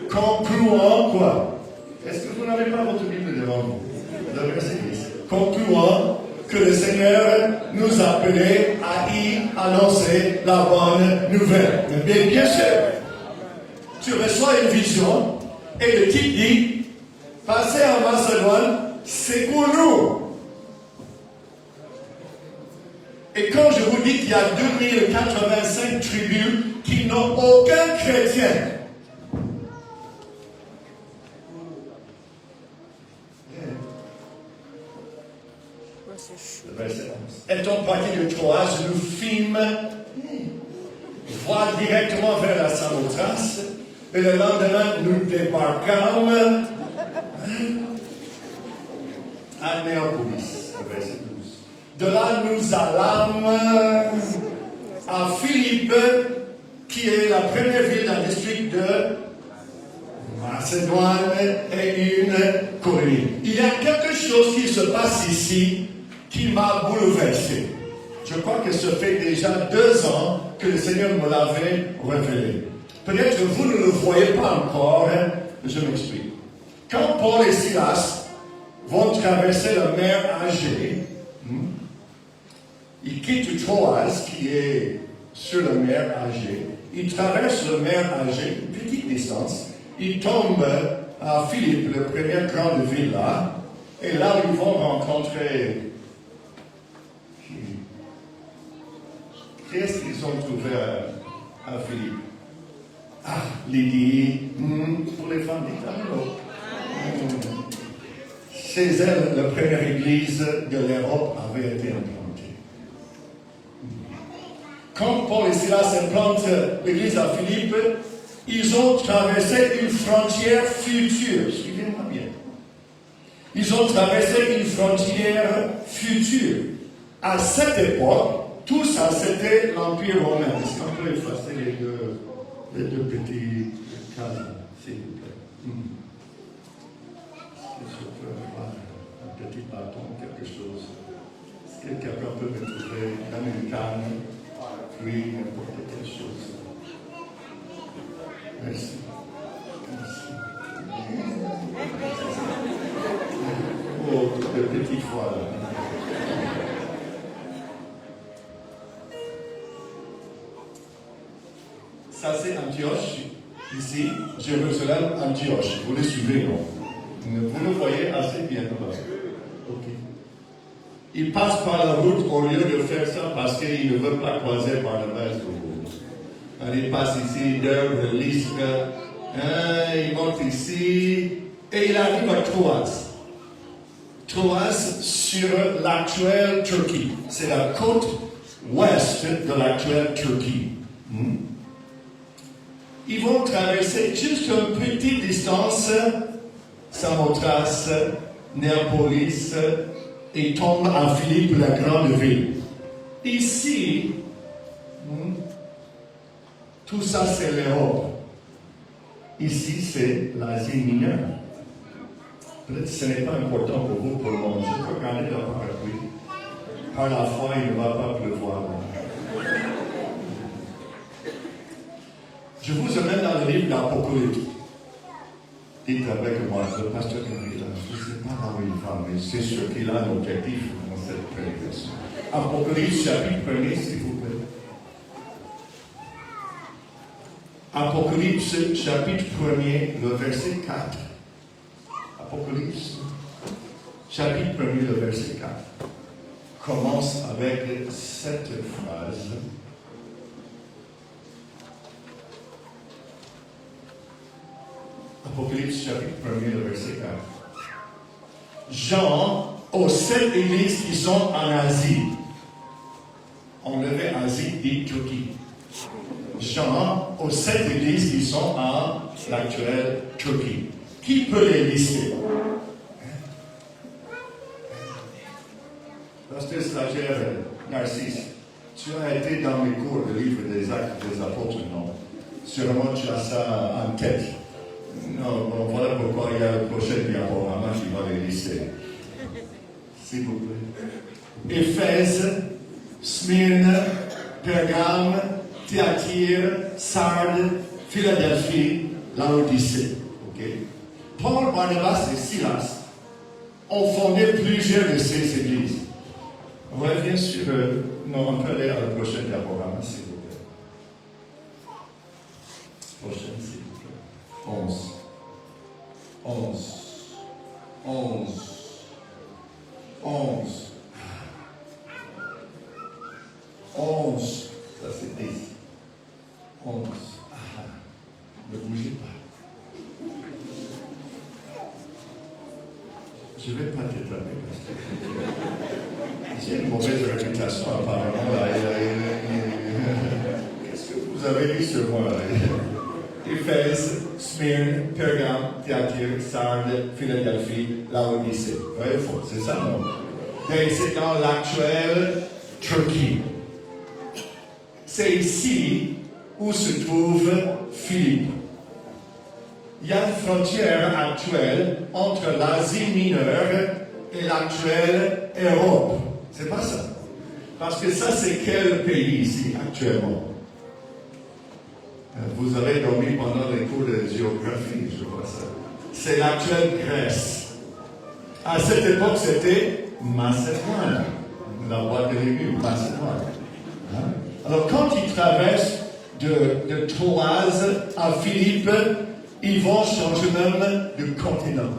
Concluant quoi? Est-ce que vous n'avez pas votre Bible devant vous? Le verset 10. Concluant que le Seigneur nous appelait à y annoncer la bonne nouvelle. Mais bien sûr, tu reçois une vision et le type dit, passer en Macédoine, c'est pour nous. Et quand je vous dis qu'il y a 2085 tribus qui n'ont aucun chrétien, étant parti de Troas, nous fîmes voile directement vers la Samothrace, et le lendemain, nous débarquâmes à Néapolis, verset 12. De là, nous allâmes à Philippe, qui est la première ville dans le district de Macédoine et une colonie. Il y a quelque chose qui se passe ici qui m'a bouleversé. Je crois que ça fait déjà 2 ans que le Seigneur me l'avait révélé. Peut-être que vous ne le voyez pas encore, hein? Je m'explique. Quand Paul et Silas vont traverser la mer Égée, ils quittent Troas, qui est sur la mer Égée, ils traversent la mer Égée, une petite distance, ils tombent à Philippe, la première grande ville là, et là ils vont rencontrer. Qu'est-ce qu'ils ont trouvé à Philippe? Ah, Lydie, pour les femmes d'Italie. Chez elle, la première église de l'Europe avait été implantée. Quand Paul et Silas implantent l'église à Philippe, ils ont traversé une frontière future. Suivez-moi bien. Ils ont traversé une frontière future. À cette époque, tout ça, c'était l'Empire romain. Est-ce qu'on peut effacer les deux petits cases, s'il vous plaît? Si je peux avoir un petit bâton, quelque chose. Est-ce que quelqu'un peut me trouver une canne, puis n'importe quelle chose? Merci. Oh, de petites fois là. Ça c'est Antioche, ici, Jérusalem, Antioche. Vous le suivez, non? Vous le voyez assez bien là. Ok. Il passe par la route au lieu de faire ça parce qu'il ne veut pas croiser par le reste du route. Il passe ici, Derbe, Lystre, il monte ici, et il arrive à Troas. Troas sur l'actuelle Turquie. C'est la côte ouest de l'actuelle Turquie. Ils vont traverser juste une petite distance, Samothrace, Néapolis, et tombent à Philippe, la grande ville. Ici, tout ça c'est l'Europe. Ici c'est l'Asie mineure. Peut-être que ce n'est pas important pour vous pour le moment. Je peux regarder la parapluie. Par la foi, il ne va pas pleuvoir. Je vous amène dans le livre d'Apocalypse. Dites avec moi, le pasteur Henri, je ne sais pas là où il va, mais c'est sûr qu'il a un objectif dans cette prédication. Apocalypse, chapitre 1er, s'il vous plaît. Apocalypse, chapitre 1er, le verset 4. Apocalypse, chapitre 1er, le verset 4. Commence avec cette phrase. Apocalypse, chapitre 1er, le verset 4. Jean, aux 7 églises qui sont en Asie. On avait Asie dit Turquie. Jean, aux 7 églises qui sont en l'actuelle Turquie. Qui peut les lister? Pasteur stagiaire Narcisse, tu as été dans les cours de livre des Actes des Apôtres, non? Sûrement tu as ça en tête. Non, bon, voilà pourquoi il y a le prochain diaporama qui va les lister. S'il vous plaît. Éphèse, Smyrne, Pergame, Thyatire, Sardes, Philadelphie, Laodicée. Okay? Paul, Barnabas et Silas ont fondé plusieurs de ces églises. On revient sur non, on peut aller à la prochaine diaporama, s'il vous plaît. Prochaine, s'il vous plaît. 11. 11. Ça c'est 10. 11. Ne bougez pas. Je ne vais pas t'étonner parce que j'ai une mauvaise réputation apparemment. Qu'est-ce que vous avez dit sur moi là? Éphèse, Smyrne, Pergame, Thyatire, Sardes, Philadelphie, Laodicée. Vrai ou faux? C'est ça, non? Et c'est dans l'actuelle Turquie. C'est ici où se trouve Philippe. Il y a une frontière actuelle entre l'Asie mineure et l'actuelle Europe. C'est pas ça. Parce que ça, c'est quel pays ici actuellement? Vous avez dormi pendant les cours de géographie, je vois ça. C'est l'actuelle Grèce. À cette époque, c'était Macédoine. La voie de légumes, Macédoine. Hein? Alors, quand ils traversent de Troas à Philippe, ils vont changer même de continent.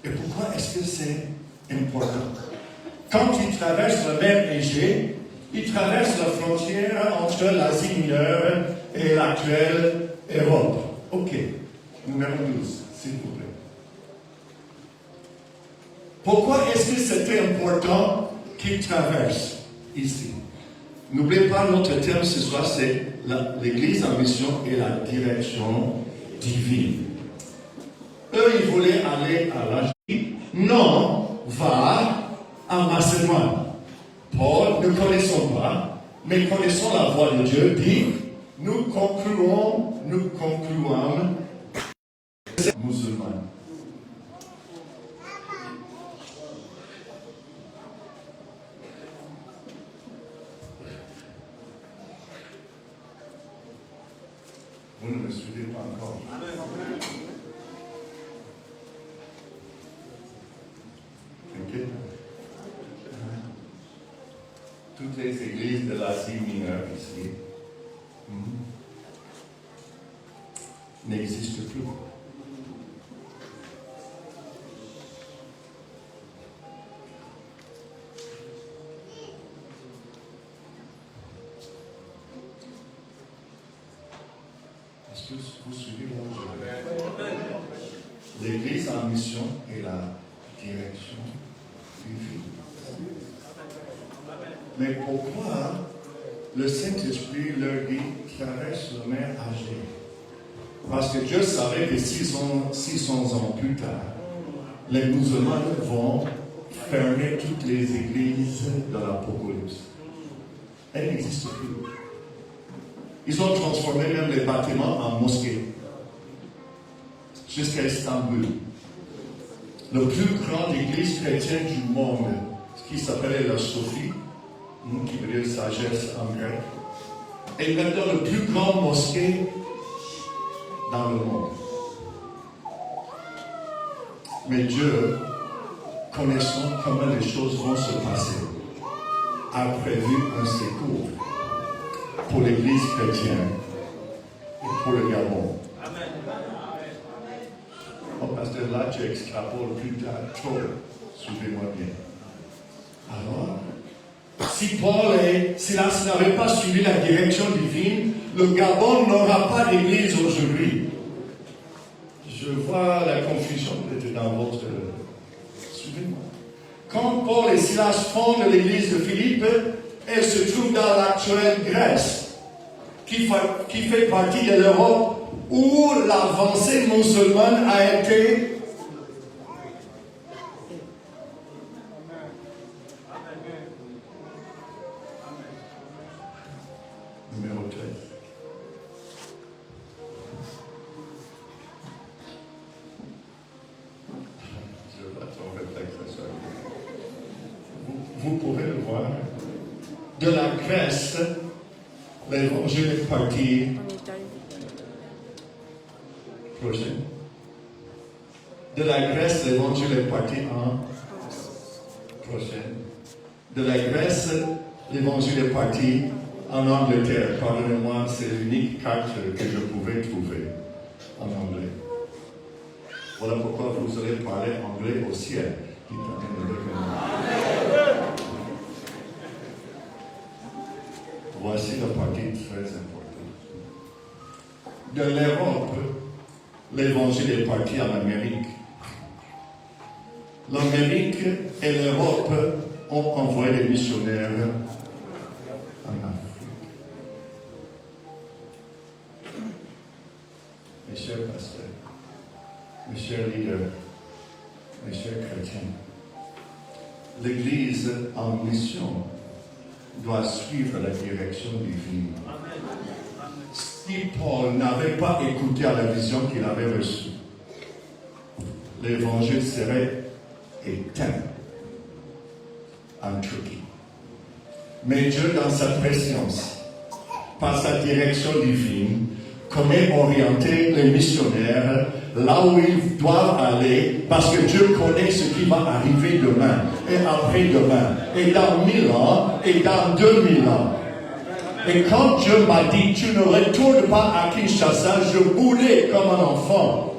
Et pourquoi est-ce que c'est important? Quand ils traversent le mer Égée, ils traversent la frontière entre l'Asie mineure et l'actuelle Europe. Ok. Numéro 12, s'il vous plaît. Pourquoi est-ce que c'était important qu'ils traversent ici? N'oubliez pas, notre thème ce soir, c'est l'Église en mission et la direction divine. Eux, ils voulaient aller à l'Asie. Non, va en Macédoine. Paul, ne connaissons pas, mais connaissons la voix de Dieu, dit, nous concluons musulmans. Vous ne me suivez pas encore. Okay. Toutes les églises de l'Asie mineure ici n'existent plus. Est-ce que vous suivez là où je vais? L'église en mission et la direction divine. Mais pourquoi le Saint-Esprit leur dit traverse la mer Égée? Parce que Dieu savait que 600 ans plus tard, les musulmans vont fermer toutes les églises de l'Apocalypse. Elles n'existent plus. Ils ont transformé même les bâtiments en mosquées. Jusqu'à Istanbul. La plus grande église chrétienne du monde, ce qui s'appelait la Sophie, qui veut dire sagesse en grec, est maintenant le plus grand mosquée dans le monde. Mais Dieu, connaissant comment les choses vont se passer, a prévu un secours pour l'Église chrétienne pour le Gabon. Oh, pasteur, là, tu extrapoles plus tard, trop. Suivez-moi bien. Alors, si Paul et Silas n'avaient pas suivi la direction divine, le Gabon n'aura pas d'église aujourd'hui. Je vois la confusion peut-être dans votre... Suivez-moi. Quand Paul et Silas fondent l'église de Philippe, elle se trouve dans l'actuelle Grèce, qui fait partie de l'Europe où l'avancée musulmane a été numéro 13. Je vois ton réflexe. Vous pouvez le voir. De la Grèce, l'évangile est parti. Prochain. De la Grèce, l'évangile est parti en. Prochain. De la Grèce, l'évangile est parti en Angleterre. Pardonnez-moi, c'est l'unique carte que je pouvais trouver en anglais. Voilà pourquoi vous allez parler anglais au ciel. Voici la partie très importante. De l'Europe, l'évangile est parti en Amérique. L'Amérique et l'Europe ont envoyé des missionnaires en Afrique. Mes chers pasteurs, mes chers leaders, mes chers chrétiens, l'Église en mission doit suivre la direction divine. Si Paul n'avait pas écouté à la vision qu'il avait reçue, l'évangile serait éteint en Turquie. Mais Dieu, dans sa préscience, par sa direction divine, connaît orienter les missionnaires là où ils doivent aller, parce que Dieu connaît ce qui va arriver demain, et après-demain, et dans 1000 ans, et dans 2000 ans. Et quand Dieu m'a dit, tu ne retournes pas à Kinshasa, je boudais comme un enfant.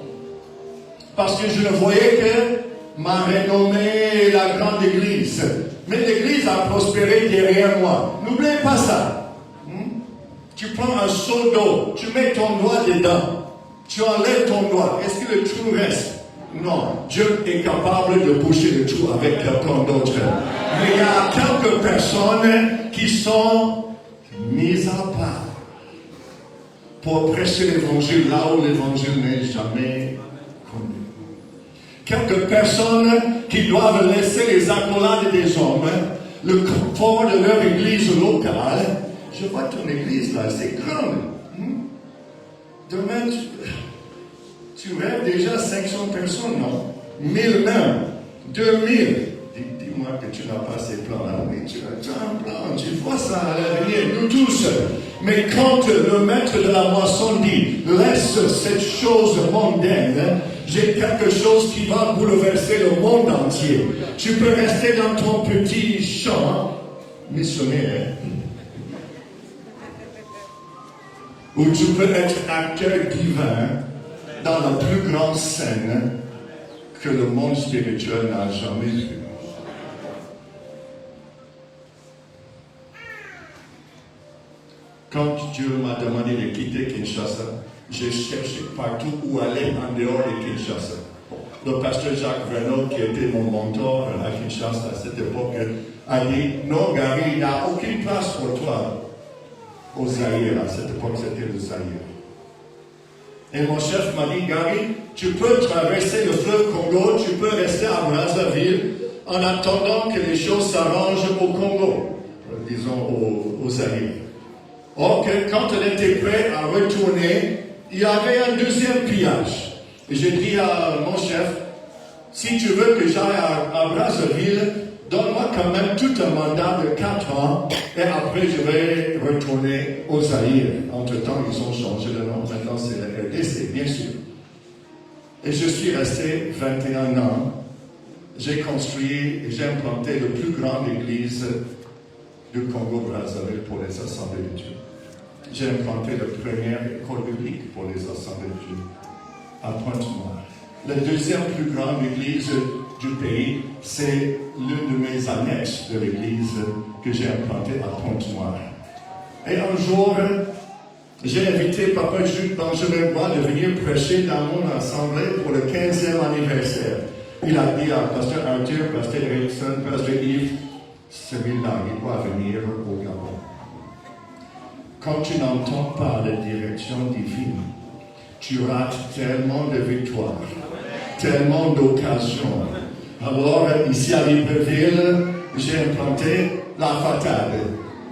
Parce que je ne voyais que ma renommée et la grande église. Mais l'église a prospéré derrière moi. N'oubliez pas ça. Tu prends un seau d'eau, tu mets ton doigt dedans. Tu enlèves ton doigt. Est-ce que le trou reste? Non. Dieu est capable de boucher le trou avec quelqu'un d'autre. Mais il y a quelques personnes qui sont mises à part pour prêcher l'évangile là où l'évangile n'est jamais connu. Quelques personnes qui doivent laisser les accolades des hommes, le confort de leur église locale. Je vois ton église là, c'est grande. Demain, tu rêves déjà 500 personnes, non? 1000 même, 2000. Dis-moi que tu n'as pas ces plans-là, mais tu as un plan, tu vois ça à l'avenir, nous tous. Mais quand le maître de la moisson dit, laisse cette chose mondaine, j'ai quelque chose qui va bouleverser le monde entier. Tu peux rester dans ton petit champ missionnaire, où tu peux être acteur divin dans la plus grande scène que le monde spirituel n'a jamais vue. Quand Dieu m'a demandé de quitter Kinshasa, j'ai cherché partout où aller en dehors de Kinshasa. Le pasteur Jacques Verneau, qui était mon mentor à Kinshasa à cette époque, a dit, non Gary, il n'y a aucune place pour toi au Zaïre. À cette époque, c'était le Zaïre. Et mon chef m'a dit, Gary, tu peux traverser le fleuve Congo, tu peux rester à Brazzaville en attendant que les choses s'arrangent au Congo, disons au Zaïre. Or, quand elle était prête à retourner, il y avait un deuxième pillage. Et j'ai dit à mon chef, si tu veux que j'aille à Brazzaville, donne-moi quand même tout un mandat de 4 ans, et après je vais retourner au Zaïre. Entre-temps, ils ont changé de nom, maintenant c'est la RDC, bien sûr. Et je suis resté 21 ans. J'ai construit et j'ai implanté la plus grande église du Congo-Brazzaville pour les assemblées de Dieu. j'ai implanté la première école biblique pour les assemblées de Dieu à Pointe-Noire. La deuxième plus grande église du pays, c'est l'une de mes annexes de l'église que j'ai implantée à Pointe-Noire. Et un jour, j'ai invité Papa Jules Benjamin Bois de venir prêcher dans mon assemblée pour le 15e anniversaire. Il a dit à Pasteur Arthur, Pasteur Erickson, Pasteur Yves, celui-là, il doit venir au Gabon. Quand tu n'entends pas la direction divine, tu rates tellement de victoires, tellement d'occasions. Alors, ici à Libreville, j'ai implanté la fatale.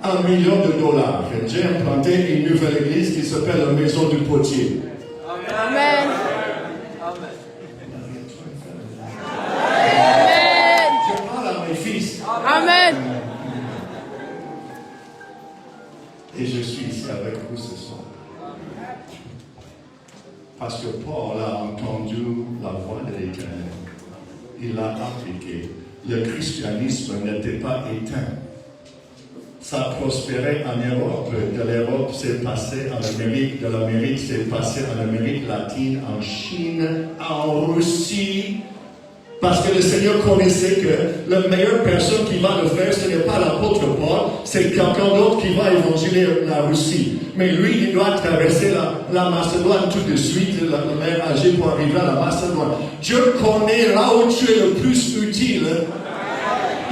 $1 million. J'ai implanté une nouvelle église qui s'appelle la Maison du Potier. Amen. Je parle à mes fils. Amen. Et je suis ici avec vous ce soir. Parce que Paul a entendu la voix de l'Éternel. Il l'a appliqué. Le christianisme n'était pas éteint. Ça prospérait en Europe. De l'Europe, c'est passé en Amérique. De l'Amérique, c'est passé en Amérique latine, en Chine, en Russie. Parce que le Seigneur connaissait que la meilleure personne qui va le faire, ce n'est pas l'apôtre Paul, c'est quelqu'un d'autre qui va évangéliser la Russie. Mais lui, il doit traverser la Macédoine tout de suite, la mer Égée pour arriver à la Macédoine. Dieu connaît là où tu es le plus utile.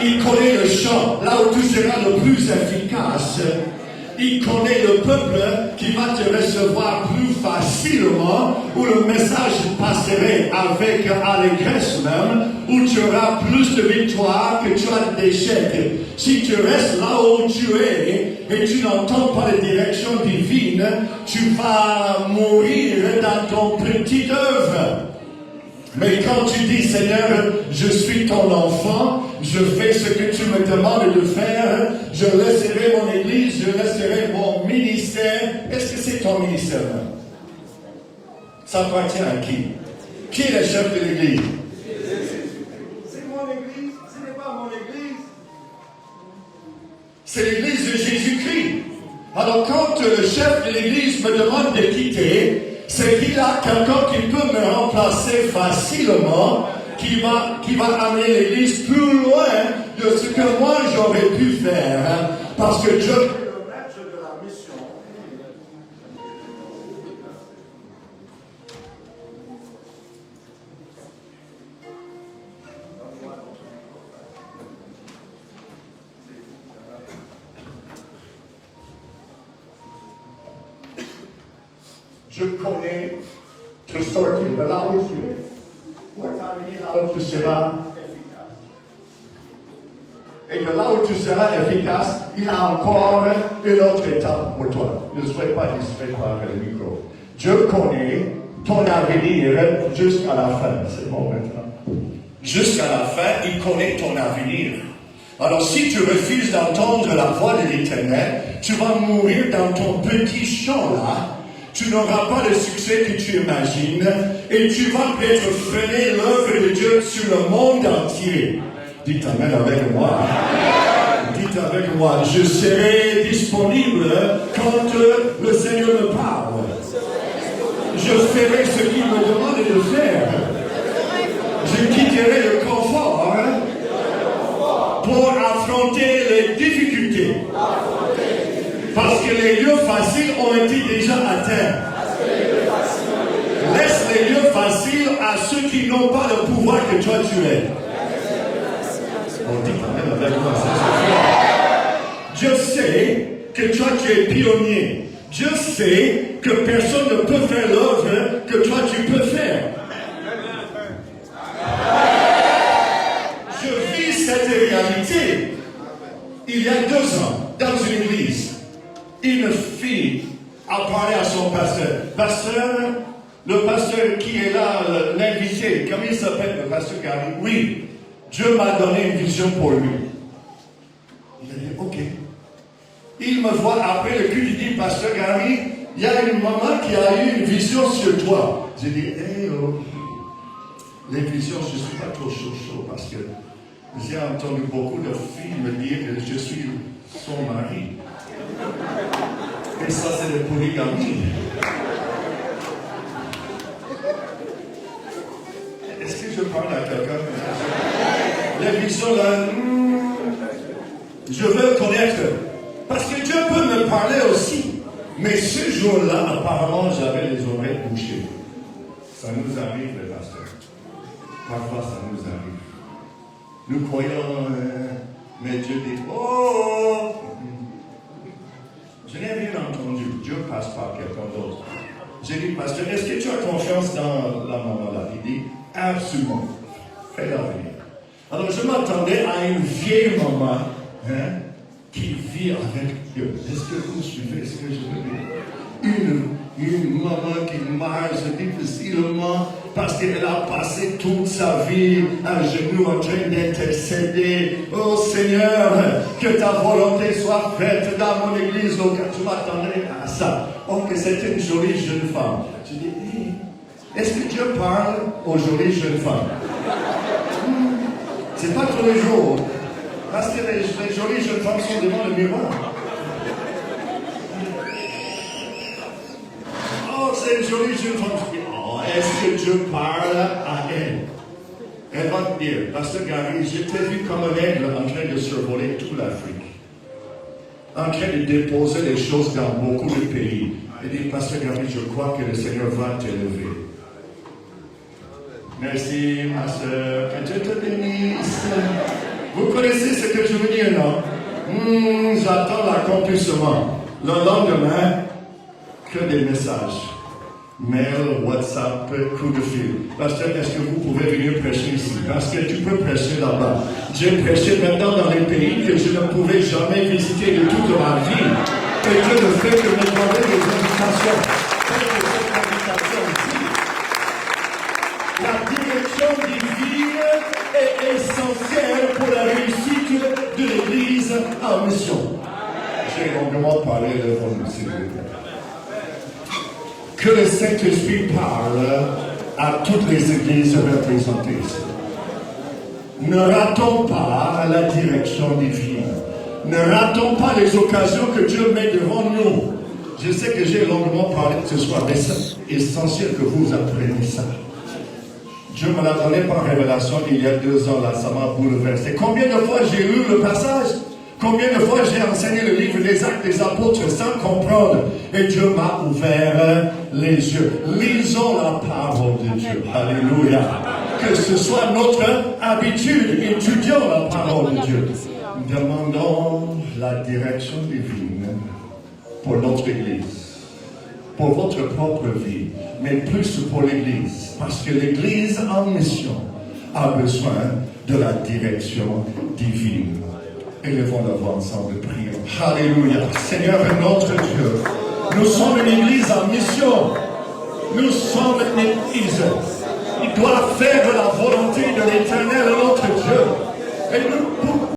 Il connaît le champ, là où tu seras le plus efficace. Il connaît le peuple qui va te recevoir plus facilement, où le message passerait avec allégresse même, où tu auras plus de victoires que tu as d'échecs. Si tu restes là où tu es et tu n'entends pas la direction divine, tu vas mourir dans ton petite œuvre. Mais quand tu dis, Seigneur, je suis ton enfant, je fais ce que tu me demandes de faire, je laisserai mon église, je laisserai mon ministère. Est-ce que c'est ton ministère? Ça appartient à qui? Qui est le chef de l'église? C'est mon église, ce n'est pas mon église. C'est l'église de Jésus-Christ. Alors quand le chef de l'église me demande de quitter, c'est qu'il a quelqu'un qui peut me remplacer facilement, qui va amener l'église plus loin de ce que moi j'aurais pu faire. Parce que Dieu est le maître de la mission. Je connais te sortir de là où tu es. Pour t'amener là où tu seras efficace. Et que là où tu seras efficace, il y a encore une autre étape pour toi. Ne sois pas distrait par le micro. Dieu connaît ton avenir jusqu'à la fin. C'est bon maintenant. Jusqu'à la fin, il connaît ton avenir. Alors si tu refuses d'entendre la voix de l'Éternel, tu vas mourir dans ton petit champ là. Tu n'auras pas le succès que tu imagines et tu vas peut-être freiner l'œuvre de Dieu sur le monde entier. Dites Amen avec moi. Dites avec moi, je serai disponible quand le Seigneur me parle. Je ferai ce qu'il me demande de faire. Je quitterai le confort pour affronter les difficultés. Parce que les lieux faciles ont été déjà atteints. Laisse les lieux faciles à ceux qui n'ont pas le pouvoir que toi tu es. On dit quand même avec moi, Dieu sait que toi tu es pionnier. Dieu sait que personne ne peut faire l'œuvre que toi tu peux faire. Je vis cette réalité. Il y a 2 ans, dans une église, une fille a parlé à son pasteur. Pasteur, le pasteur qui est là, l'invité, comment il s'appelle, le pasteur Gary? Oui, Dieu m'a donné une vision pour lui. Il a dit, ok. Il me voit après le culte, il dit, pasteur Gary, il y a une maman qui a eu une vision sur toi. J'ai dit, hey, oh, les visions, je ne suis pas trop chaud parce que j'ai entendu beaucoup de filles me dire que je suis son mari. Et ça, c'est le polygamie. Est-ce que je parle à quelqu'un? Les visions là, je veux connaître. Parce que Dieu peut me parler aussi. Mais ce jour-là, apparemment, j'avais les oreilles bouchées. Ça nous arrive, les pasteurs. Parfois, ça nous arrive. Nous croyons, mais Dieu dit, oh! Je n'ai rien entendu. Dieu passe par quelqu'un d'autre. J'ai dit, pasteur, est-ce que tu as confiance dans la maman là? Il dit, absolument. Fais-la venir. Alors, je m'attendais à une vieille maman, qui vit avec Dieu. Est-ce que vous suivez ce que je veux dire? Une maman qui marche difficilement parce qu'elle a passé toute sa vie à genoux en train d'intercéder. Oh Seigneur, que ta volonté soit faite dans mon église. Donc, je m'attendais à ça. Oh, que c'était une jolie jeune femme. Je dis, est-ce que Dieu parle aux jolies jeunes femmes? C'est pas tous les jours. Parce que les jolies jeunes femmes sont devant le miroir. Oh, c'est une jolie jeune femme. Oh, est-ce que Dieu parle à elle? Elle va te dire, Pasteur Gary, je t'ai vu comme un aigle en train de survoler toute l'Afrique. En train de déposer les choses dans beaucoup de pays. Elle dit, Pasteur Gary, je crois que le Seigneur va t'élever. Merci, ma soeur. Que Dieu te bénisse. Vous connaissez ce que je veux dire, non? J'attends l'accomplissement. Le lendemain, que des messages. Mail, WhatsApp, coup de fil. Pasteur, est-ce que vous pouvez venir prêcher ici? Parce que tu peux prêcher là-bas. J'ai prêché maintenant dans les pays que je ne pouvais jamais visiter de toute ma vie. Et Dieu ne fait que me demander des invitations. Faites cette invitation ici. La direction divine est essentielle pour la réussite de l'Église en mission. J'ai longuement parlé de vous, s'il vous plaît. Que le Saint-Esprit parle à toutes les églises représentées. Ne ratons pas la direction divine. Ne ratons pas les occasions que Dieu met devant nous. Je sais que j'ai longuement parlé ce soir, mais c'est essentiel que vous appreniez ça. Dieu me l'a donné par révélation il y a 2 ans, là, ça m'a bouleversé. Combien de fois j'ai lu le passage? Combien de fois j'ai enseigné le livre des Actes des Apôtres sans comprendre? Et Dieu m'a ouvert les yeux. Lisons la parole de Dieu. Alléluia. Que ce soit notre habitude. Étudions la parole de Dieu. Demandons la direction divine pour notre Église. Pour votre propre vie. Mais plus pour l'Église. Parce que l'Église en mission a besoin de la direction divine. Élevons la voix ensemble, prions. Alléluia. Seigneur notre Dieu, nous sommes une église en mission. Nous sommes une église qui doit faire la volonté de l'Éternel notre Dieu. Et nous